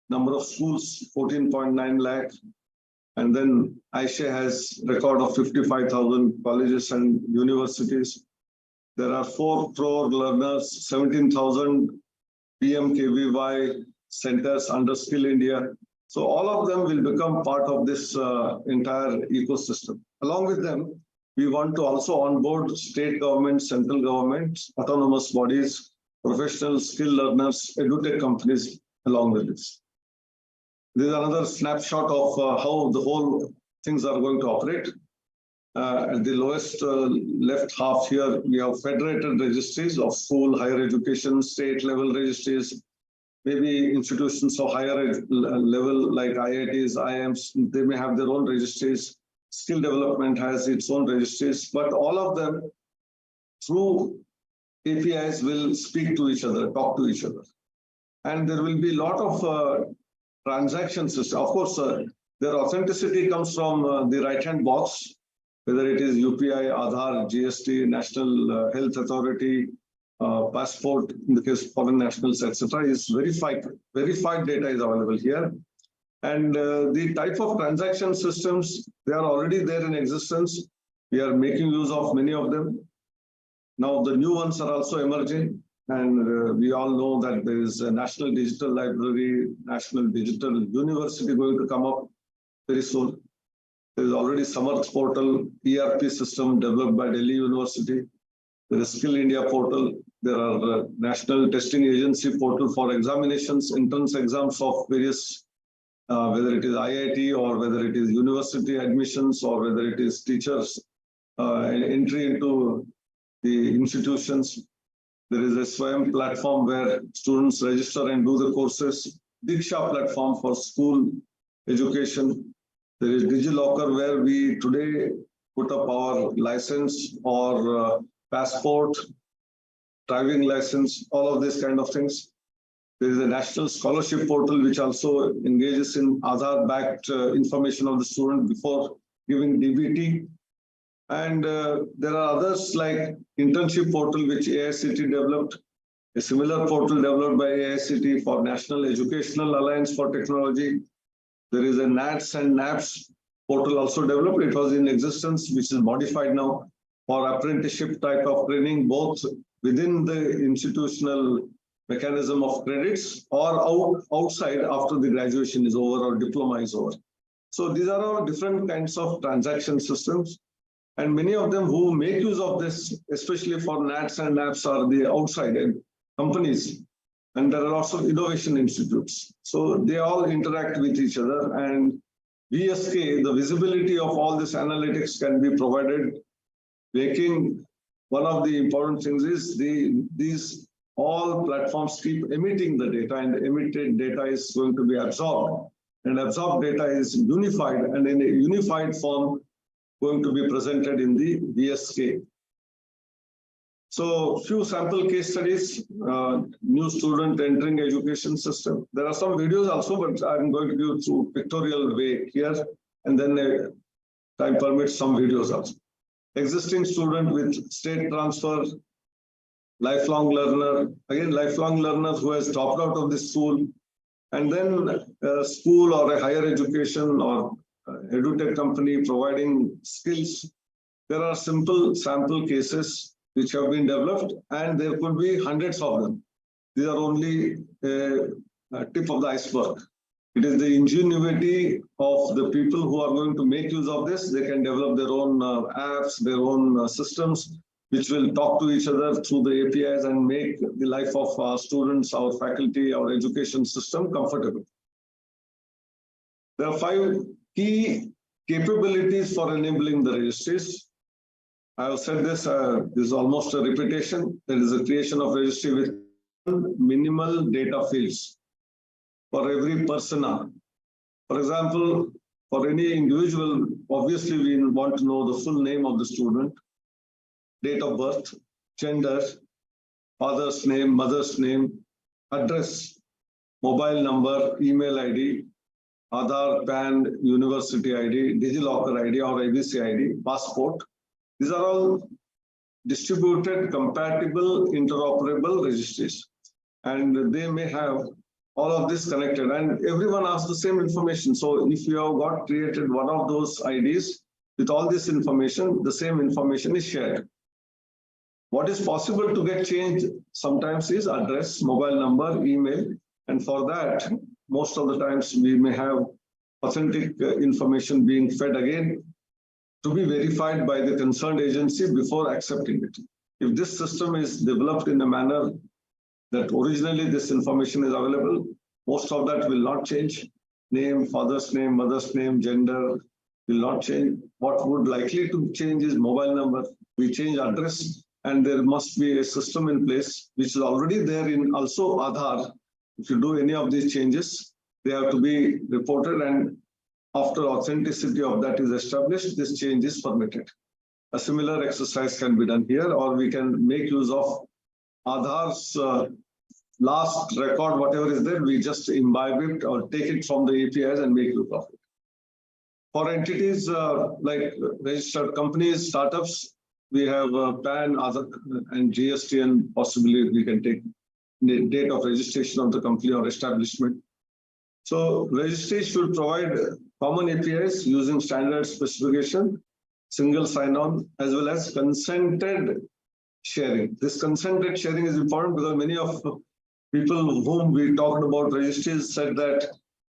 Number of schools, 14.9 lakh. And then Aisha has record of 55,000 colleges and universities. There are 4 crore learners, 17,000 PMKVY centers under Skill India. So all of them will become part of this entire ecosystem. Along with them, we want to also onboard state government, central government, autonomous bodies, professional skill learners, edutech companies along with this. This is another snapshot of how the whole things are going to operate. At the lowest left half here, we have federated registries of school, higher education, state level registries, maybe institutions of higher level like IITs, IIMs, they may have their own registries. Skill development has its own registries, but all of them through APIs will speak to each other, talk to each other. And there will be a lot of transactions. Of course, their authenticity comes from the right-hand box, whether it is UPI, Aadhaar, GST, National Health Authority, passport, in the case of foreign nationals, etc., is verified. Verified data is available here. And the type of transaction systems, they are already there in existence. We are making use of many of them. Now, the new ones are also emerging. And we all know that there is a National Digital Library, National Digital University going to come up very soon. There is already Samarth portal, ERP system developed by Delhi University. There is Skill India portal. There are National Testing Agency portal for examinations, entrance exams of various, whether it is IIT or whether it is university admissions or whether it is teachers entry into the institutions. There is a Swayam platform where students register and do the courses. Diksha platform for school education. There is DigiLocker where we today put up our license or passport, driving license, all of these kind of things. There is a National Scholarship portal which also engages in Aadhaar-backed information of the student before giving DBT. And there are others like internship portal which AICT developed, a similar portal developed by AICT for National Educational Alliance for Technology. There is a NATS and NAPS portal also developed. It was in existence, which is modified now for apprenticeship type of training, both within the institutional mechanism of credits or outside after the graduation is over or diploma is over. So these are all different kinds of transaction systems. And many of them who make use of this, especially for NATs and NAPs, are the outside companies. And there are also innovation institutes. So they all interact with each other. And VSK, the visibility of all this analytics can be provided, making one of the important things is these all platforms keep emitting the data, and the emitted data is going to be absorbed. And absorbed data is unified, and in a unified form going to be presented in the VSK. So few sample case studies, new student entering education system. There are some videos also, but I'm going to give through pictorial way here, and then time permits some videos also. Existing student with state transfer, lifelong learner, again lifelong learner who has dropped out of the school, and then a school or a higher education or edutech company providing skills. There are simple sample cases which have been developed, and there could be hundreds of them. These are only a tip of the iceberg. It is the ingenuity of the people who are going to make use of this. They can develop their own apps, their own systems, which will talk to each other through the APIs and make the life of our students, our faculty, our education system comfortable. There are 5 key capabilities for enabling the registries. I have said this, this is almost a repetition. There is a creation of registry with minimal data fields for every persona. For example, for any individual, obviously we want to know the full name of the student, date of birth, gender, father's name, mother's name, address, mobile number, email ID, Aadhaar, PAN, University ID, DigiLocker ID or ABC ID, passport. These are all distributed, compatible, interoperable registries. And they may have all of this connected, and everyone has the same information. So if you have got created one of those IDs with all this information, the same information is shared. What is possible to get changed sometimes is address, mobile number, email, and for that, most of the times we may have authentic information being fed again to be verified by the concerned agency before accepting it. If this system is developed in a manner that originally this information is available, most of that will not change. Name, father's name, mother's name, gender will not change. What would likely to change is mobile number. We change address, and there must be a system in place which is already there in also Aadhaar. If you do any of these changes, they have to be reported, and after authenticity of that is established, this change is permitted. A similar exercise can be done here, or we can make use of Aadhaar's last record, whatever is there, we just imbibe it or take it from the APIs and make use of it. For entities like registered companies, startups, we have PAN, Aadhaar, and GST, and possibly we can take the date of registration of the company or establishment. So registry should provide common APIs using standard specification, single sign-on, as well as consented sharing. This consented sharing is important because many of people whom we talked about registries said that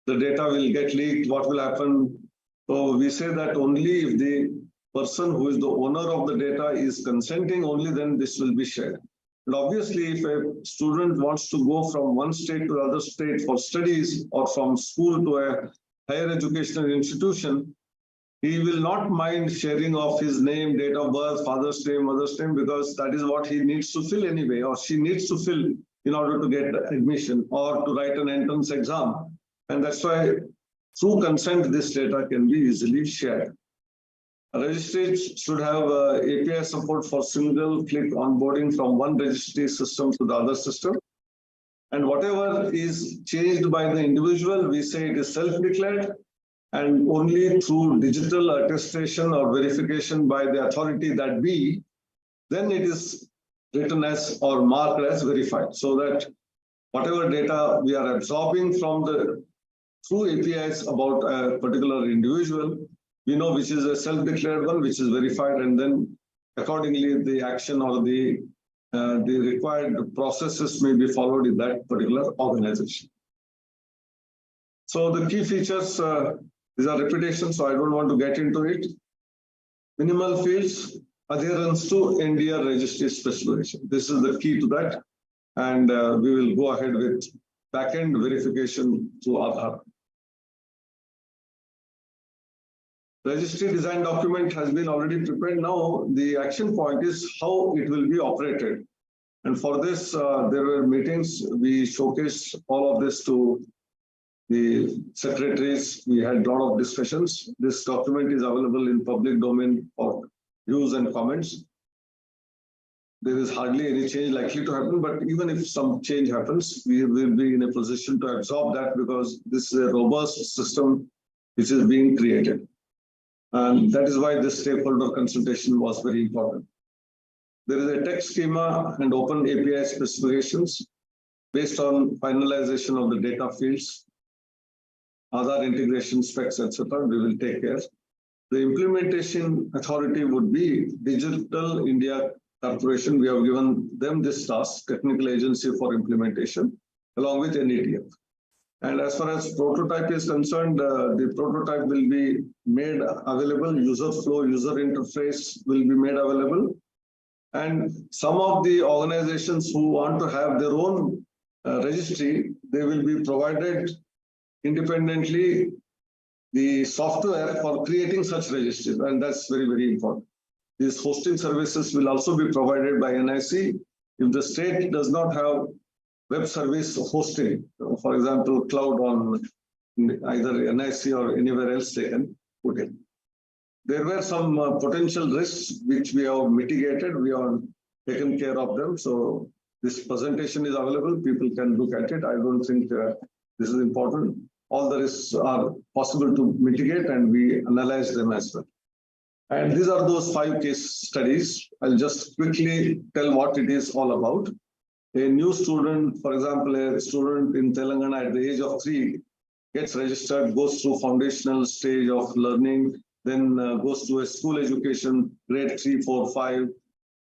the data will get leaked, what will happen? So we say that only if the person who is the owner of the data is consenting, only then this will be shared. And obviously, if a student wants to go from one state to another state for studies or from school to a higher educational institution, he will not mind sharing of his name, date of birth, father's name, mother's name, because that is what he needs to fill anyway, or she needs to fill in order to get admission or to write an entrance exam. And that's why through consent, this data can be easily shared. A registry should have API support for single-click onboarding from one registry system to the other system. And whatever is changed by the individual, we say it is self-declared, and only through digital attestation or verification by the authority that be, then it is written as or marked as verified, so that whatever data we are absorbing from the through APIs about a particular individual, we know which is a self-declared one, which is verified, and then accordingly the action or the the required processes may be followed in that particular organization. So the key features, these are repetition, so I don't want to get into it. Minimal fields, adherence to NDR registry specification. This is the key to that. And we will go ahead with backend verification through Aadhaar. Registry design document has been already prepared. Now the action point is how it will be operated. And for this, there were meetings. We showcased all of this to the secretaries. We had a lot of discussions. This document is available in public domain for views and comments. There is hardly any change likely to happen, but even if some change happens, we will be in a position to absorb that because this is a robust system which is being created. And that is why this stakeholder consultation was very important. There is a text schema and open API specifications based on finalization of the data fields, other integration specs, etc. We will take care. The implementation authority would be Digital India Corporation. We have given them this task, technical agency for implementation, along with NETF. And as far as prototype is concerned, the prototype will be made available, user flow, user interface will be made available. And some of the organizations who want to have their own registry, they will be provided independently the software for creating such registries. And that's very, very important. These hosting services will also be provided by NIC. If the state does not have web service hosting, for example, cloud on either NIC or anywhere else they can put in. There were some potential risks which we have mitigated. We have taken care of them. So this presentation is available. People can look at it. I don't think this is important. All the risks are possible to mitigate and we analyze them as well. And these are those 5 case studies. I'll just quickly tell what it is all about. A new student, for example, a student in Telangana at the age of 3 gets registered, goes through foundational stage of learning, then goes to a school education, grade 3, 4, 5,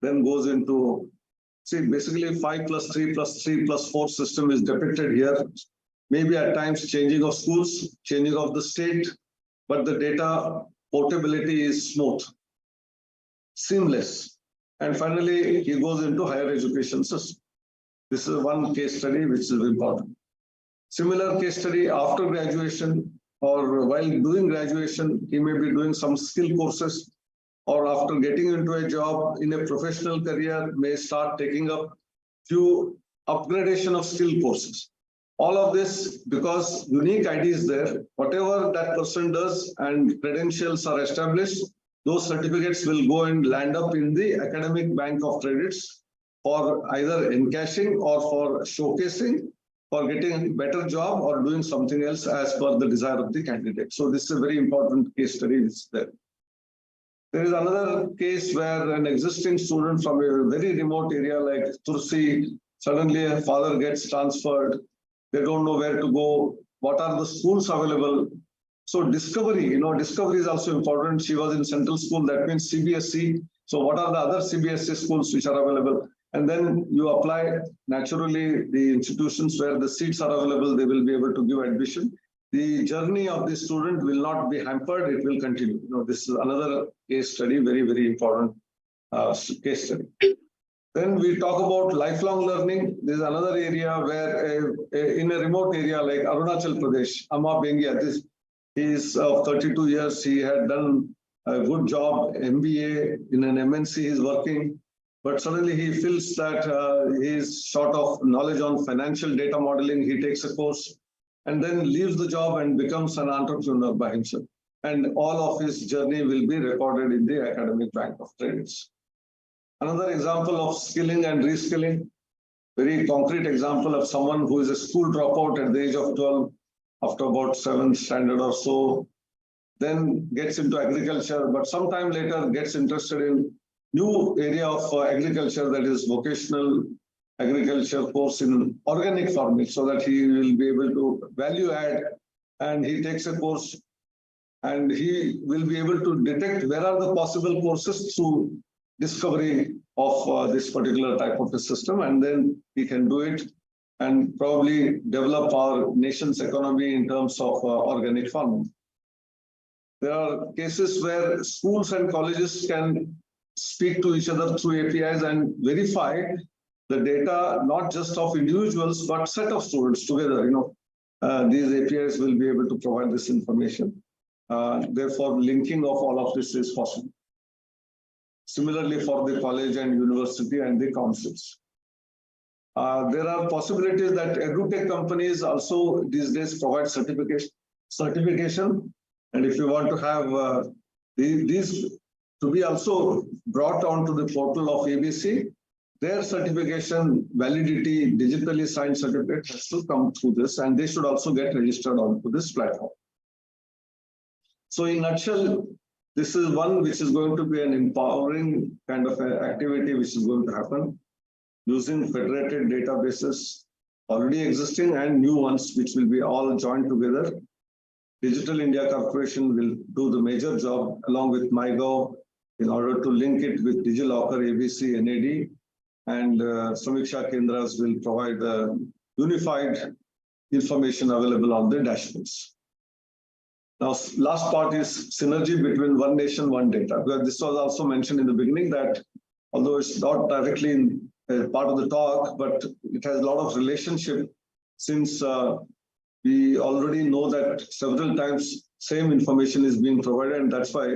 then goes into, see, basically 5 plus 3 plus 3 plus 4 system is depicted here. Maybe at times changing of schools, changing of the state, but the data portability is smooth, seamless. And finally, he goes into higher education system. This is one case study which is important. Similar case study after graduation or while doing graduation, he may be doing some skill courses, or after getting into a job in a professional career may start taking up few upgradation of skill courses. All of this because unique ID is there. Whatever that person does and credentials are established, those certificates will go and land up in the academic bank of credits for either encashing or for showcasing, for getting a better job or doing something else as per the desire of the candidate. So this is a very important case study which is there. There is another case where an existing student from a very remote area like Tursi, suddenly a father gets transferred. They don't know where to go. What are the schools available? So discovery, discovery is also important. She was in central school, that means CBSE. So what are the other CBSE schools which are available? And then you apply, naturally, the institutions where the seats are available, they will be able to give admission. The journey of the student will not be hampered, it will continue. This is another case study, very, very important case study. Then we talk about lifelong learning. This is another area where in a remote area like Arunachal Pradesh, Amma Bengia, he is of 32 years, he had done a good job, MBA in an MNC, he is working. But suddenly he feels that he is short of knowledge on financial data modeling. He takes a course and then leaves the job and becomes an entrepreneur by himself. And all of his journey will be recorded in the academic bank of credits. Another example of skilling and reskilling, very concrete example of someone who is a school dropout at the age of 12, after about 7th standard or so, then gets into agriculture, but sometime later gets interested in new area of agriculture, that is vocational agriculture course in organic farming, so that he will be able to value add, and he takes a course and he will be able to detect where are the possible courses through discovery of this particular type of a system, and then we can do it and probably develop our nation's economy in terms of organic farming. There are cases where schools and colleges can speak to each other through APIs and verify the data, not just of individuals, but set of students together. These APIs will be able to provide this information. Therefore, linking of all of this is possible. Similarly, for the college and university and the councils. There are possibilities that edutech companies also these days provide certification. And if you want to have these to be also brought onto the portal of ABC, their certification validity, digitally signed certificate has to come through this, and they should also get registered onto this platform. So in a nutshell, this is one which is going to be an empowering kind of activity which is going to happen using federated databases already existing and new ones which will be all joined together. Digital India Corporation will do the major job along with MyGov in order to link it with DigiLocker, ABC, NAD, and Samiksha Kendras will provide the unified information available on the dashboards. Now, last part is synergy between one nation, one data. Because this was also mentioned in the beginning that although it's not directly in part of the talk, but it has a lot of relationship since we already know that several times same information is being provided, and that's why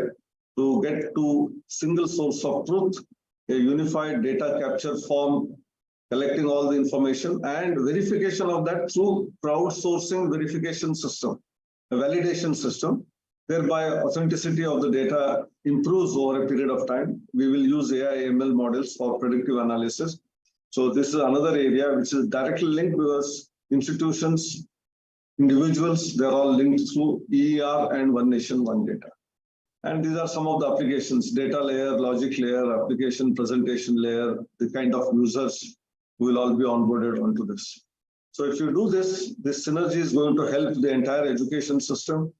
to get to single source of truth, a unified data capture form, collecting all the information and verification of that through crowdsourcing verification system, a validation system, thereby authenticity of the data improves over a period of time. We will use AI ML models for predictive analysis. So this is another area which is directly linked because institutions, individuals, they're all linked through EER and one nation, one data. And these are some of the applications: data layer, logic layer, application presentation layer, the kind of users who will all be onboarded onto this. So if you do this, this synergy is going to help the entire education system,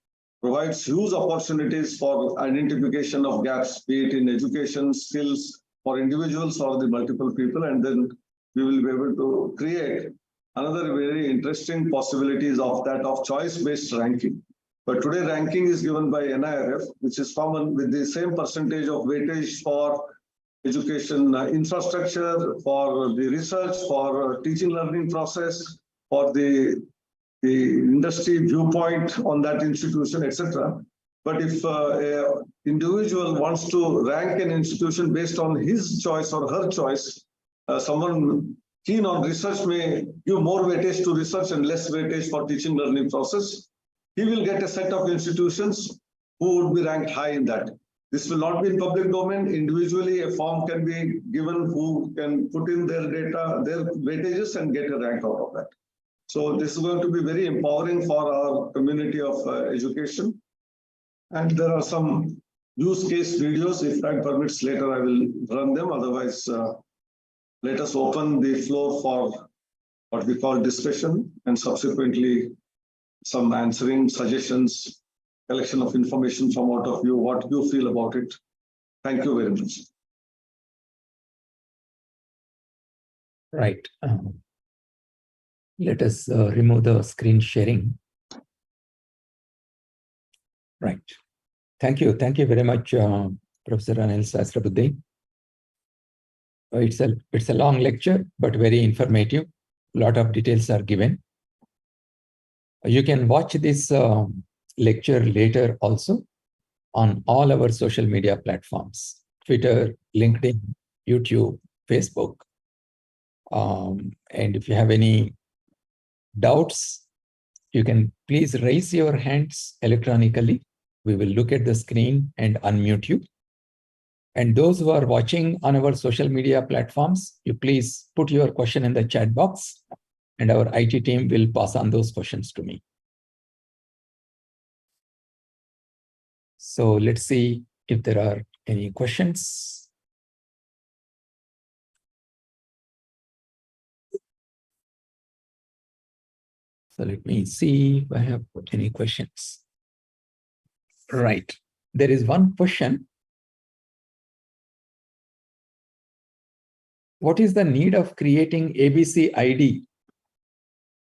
provides huge opportunities for identification of gaps, be it in education, skills for individuals or the multiple people, and then we will be able to create another very interesting possibilities of that of choice-based ranking. But today ranking is given by NIRF, which is common with the same percentage of weightage for education infrastructure, for the research, for teaching learning process, for the industry viewpoint on that institution, etc. But if an individual wants to rank an institution based on his choice or her choice, someone keen on research may give more weightage to research and less weightage for teaching learning process. He will get a set of institutions who would be ranked high in that. This will not be in public domain. Individually, a form can be given who can put in their data, their weightages, and get a rank out of that. So this is going to be very empowering for our community of education. And there are some use case videos. If time permits, later I will run them. Otherwise, let us open the floor for what we call discussion and subsequently some answering, suggestions, collection of information from out of you, what you feel about it. Thank you very much. Right. Let us remove the screen sharing. Right. Thank you. Thank you very much, Professor Anil Sahasrabudhe. It's a long lecture, but very informative. A lot of details are given. You can watch this lecture later also on all our social media platforms: Twitter, LinkedIn, YouTube, Facebook. And if you have any doubts, you can please raise your hands electronically. We will look at the screen and unmute you. And those who are watching on our social media platforms, you please put your question in the chat box, and our IT team will pass on those questions to me. So let's see if there are any questions. So let me see if I have any questions. Right. There is one question. what is the need of creating ABC ID,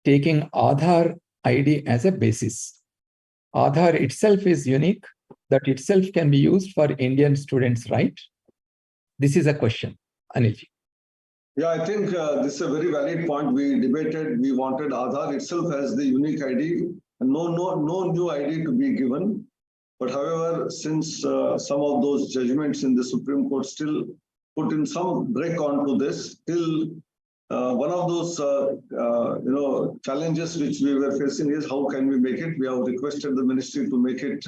taking Aadhaar ID as a basis? Aadhaar itself is unique, that itself can be used for Indian students, right? This is a question, Anil. Yeah, I think this is a very valid point. We debated, we wanted Aadhaar itself as the unique ID, and no new ID to be given. But however, since some of those judgments in the Supreme Court still put in some break onto this, still one of those challenges which we were facing is how can we make it? We have requested the ministry to make it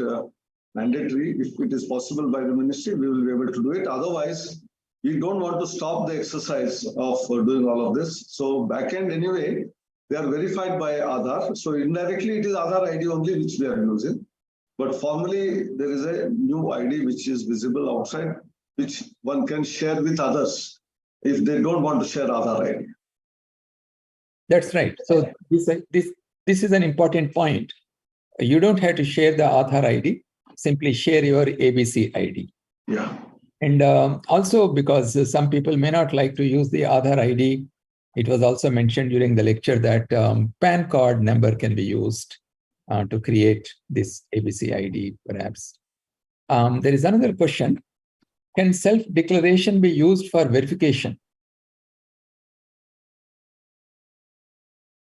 mandatory. If it is possible by the ministry, we will be able to do it. Otherwise, we don't want to stop the exercise of doing all of this. So backend anyway, they are verified by Aadhaar. So indirectly, it is Aadhaar ID only which we are using. But formally, there is a new ID which is visible outside, which one can share with others if they don't want to share Aadhaar ID. That's right. So this is an important point. You don't have to share the Aadhaar ID, simply share your ABC ID. Yeah. And also because some people may not like to use the Aadhaar ID, it was also mentioned during the lecture that PAN card number can be used to create this ABC ID, perhaps. There is another question. Can self-declaration be used for verification?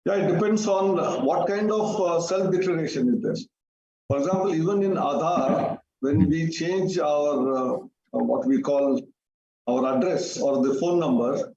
Yeah, it depends on what kind of self-declaration is there. For example, even in Aadhaar, when we change our what we call our address or the phone number,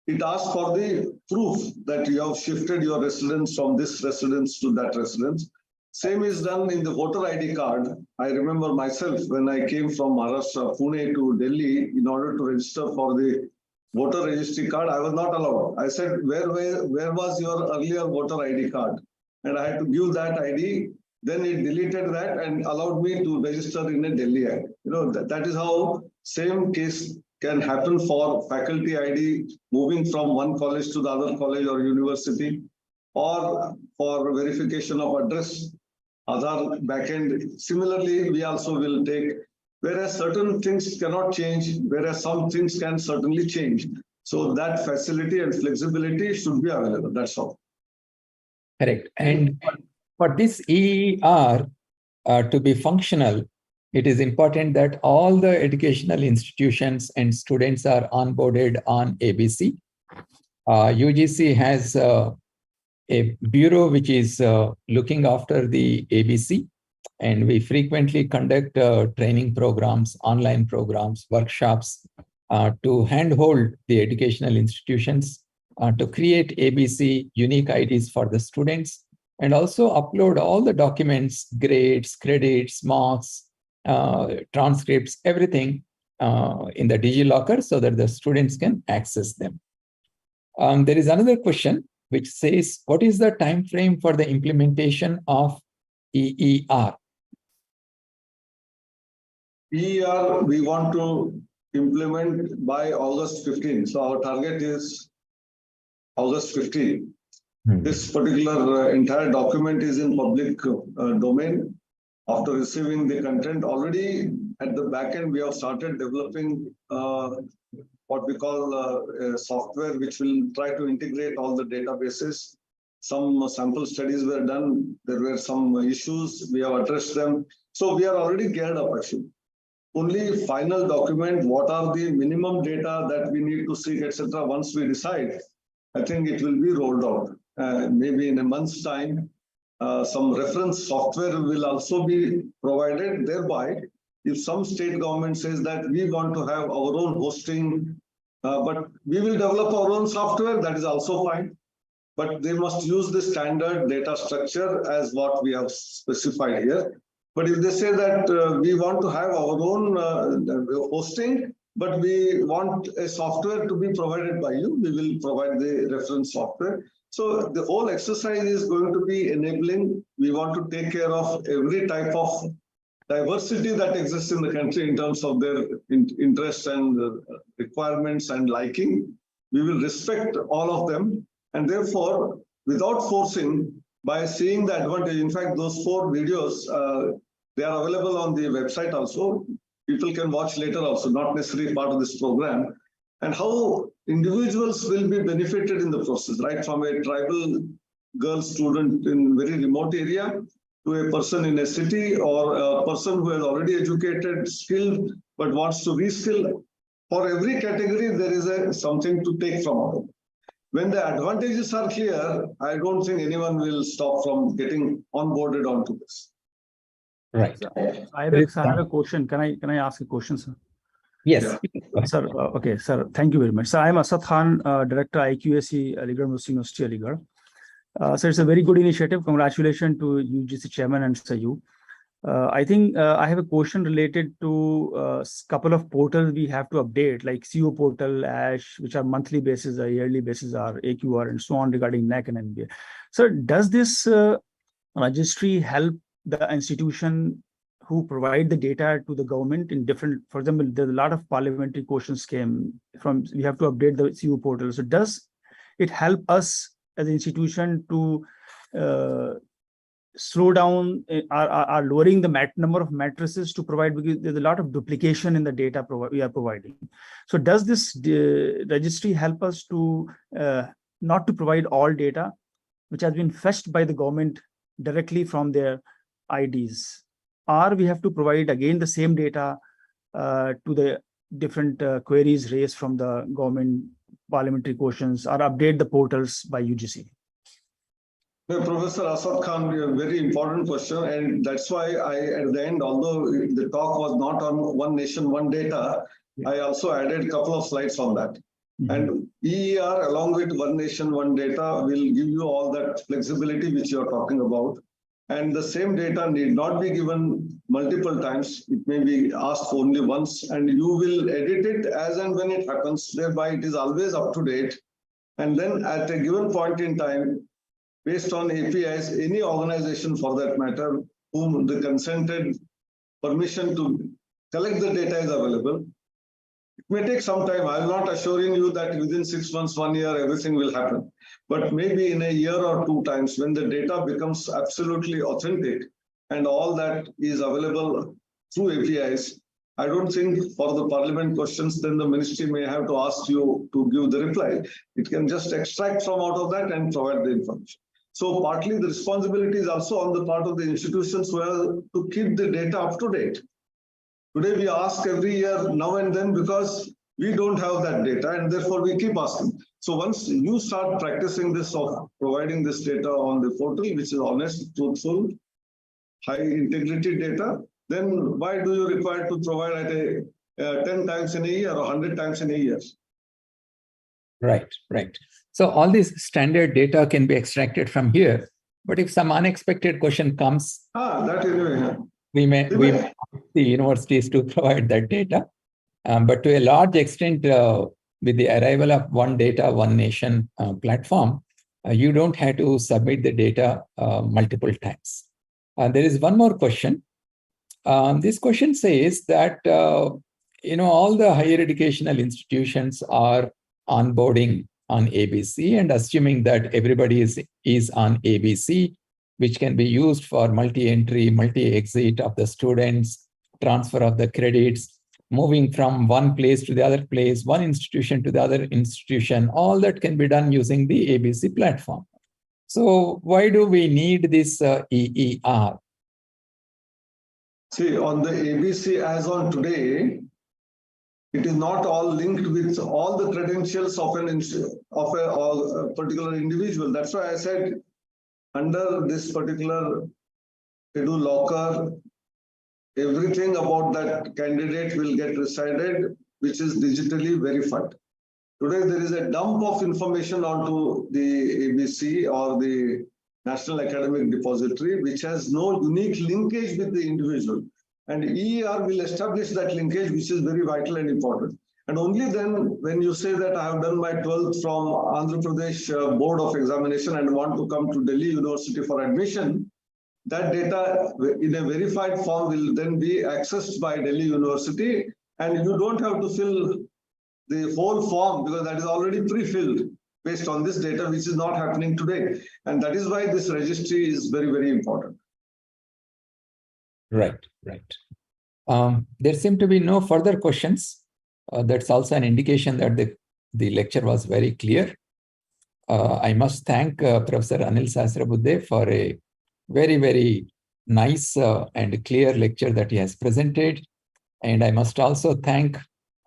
it asks for the proof that you have shifted your residence from this residence to that residence. Same is done in the voter ID card. I remember myself when I came from Maharashtra, Pune to Delhi, in order to register for the voter registry card, I was not allowed. I said, where was your earlier voter ID card? And I had to give that ID. Then it deleted that and allowed me to register in a Delhi ID. That is how same case can happen for faculty ID, moving from one college to the other college or university, or for verification of address, Aadhaar backend. Similarly, we also will take, whereas certain things cannot change, whereas some things can certainly change. So that facility and flexibility should be available. That's all. Correct. And for this EER to be functional, it is important that all the educational institutions and students are onboarded on ABC. UGC has a bureau which is looking after the ABC, and we frequently conduct training programs, online programs, workshops to handhold the educational institutions to create ABC unique IDs for the students, and also upload all the documents, grades, credits, marks, transcripts, everything in the DigiLocker so that the students can access them. There is another question which says, what is the time frame for the implementation of EER? EER, we want to implement by August 15. So our target is August 15. This particular entire document is in public domain. After receiving the content, already at the back end, we have started developing what we call software, which will try to integrate all the databases. Some sample studies were done. There were some issues. We have addressed them. So we are already geared up, actually. Only final document, what are the minimum data that we need to seek, etc. Once we decide, I think it will be rolled out. Maybe in a month's time, some reference software will also be provided. Thereby, if some state government says that we want to have our own hosting, but we will develop our own software, that is also fine. But they must use the standard data structure as what we have specified here. But if they say that we want to have our own hosting, but we want a software to be provided by you, we will provide the reference software. So the whole exercise is going to be enabling. We want to take care of every type of diversity that exists in the country in terms of their interests and requirements and liking. We will respect all of them. And therefore, without forcing, by seeing the advantage, in fact, those 4 videos, they are available on the website also. People can watch later also, not necessarily part of this program. and how individuals will be benefited in the process, right? From a tribal girl student in very remote area to a person in a city, or a person who has already educated, skilled, but wants to reskill. For every category, there is something to take from it. When the advantages are clear, I don't think anyone will stop from getting onboarded onto this. Right. I have a question. Can I ask a question, sir? Yes. Yeah. Sir, okay, sir. Thank you very much. So I'm Asad Khan, Director IQAC, Aligarh Muslim University, Aligarh. So it's a very good initiative. Congratulations to UGC Chairman and Sir you. I think I have a question related to a couple of portals we have to update, like CO portal, ASH, which are monthly basis, or yearly basis, are AQR, and so on regarding NAC and NBA. So does this registry help the institution who provide the data to the government in different, for example, there's a lot of parliamentary questions came from, we have to update the CO portal. So does it help us as an institution to slow down are lowering the number of matrices to provide, because there's a lot of duplication in the data we are providing. So does this registry help us to not to provide all data which has been fetched by the government directly from their IDs, or we have to provide again the same data to the different queries raised from the government parliamentary questions, or update the portals by UGC? Professor Asad Khan, a very important question, and that's why at the end, although the talk was not on one nation, one data, I also added a couple of slides on that. And EER, along with one nation, one data, will give you all that flexibility which you are talking about. And the same data need not be given multiple times. It may be asked only once, and you will edit it as and when it happens. Thereby, it is always up to date. And then at a given point in time, based on APIs, any organization for that matter, whom the consented permission to collect the data is available. It may take some time. I'm not assuring you that within 6 months, 1 year, everything will happen. But maybe in a year or two times, when the data becomes absolutely authentic and all that is available through APIs, I don't think for the parliament questions, then the ministry may have to ask you to give the reply. It can just extract from out of that and provide the information. So partly the responsibility is also on the part of the institutions who have to keep the data up to date. Today we ask every year now and then because we don't have that data, and therefore we keep asking. So once you start practicing this of providing this data on the portal, which is honest, truthful, high integrity data, then why do you require to provide at 10 times in a year or 100 times in a year? Right, right. So all this standard data can be extracted from here. But if some unexpected question comes, that anyway. we may ask the universities to provide that data. But to a large extent, with the arrival of one data, one nation platform, you don't have to submit the data multiple times. There is one more question. This question says that, all the higher educational institutions are onboarding on ABC and assuming that everybody is on ABC, which can be used for multi-entry, multi-exit of the students, transfer of the credits, moving from one place to the other place, one institution to the other institution. All that can be done using the ABC platform. So why do we need this EER? See, on the ABC as on today, it is not all linked with all the credentials of a particular individual. That's why I said under this particular Edu locker, everything about that candidate will get resided, which is digitally verified. Today, there is a dump of information onto the ABC or the National Academic Depository, which has no unique linkage with the individual. And EER will establish that linkage, which is very vital and important. And only then, when you say that I have done my 12th from Andhra Pradesh Board of Examination and want to come to Delhi University for admission, that data in a verified form will then be accessed by Delhi University, and you don't have to fill the whole form because that is already pre-filled based on this data, which is not happening today. And that is why this registry is very, very important. Right, right. There seem to be no further questions. That's also an indication that the lecture was very clear. I must thank Professor Anil Sahasrabudhe for a very, very nice and clear lecture that he has presented. And I must also thank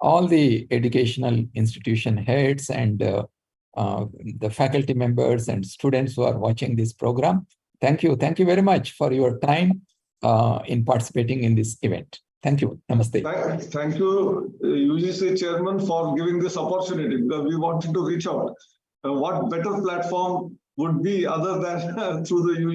all the educational institution heads and the faculty members and students who are watching this program. Thank you. Thank you very much for your time in participating in this event. Thank you. Namaste. Thank you, UGC Chairman, for giving this opportunity, because we wanted to reach out. What better platform would be other than through the UGC?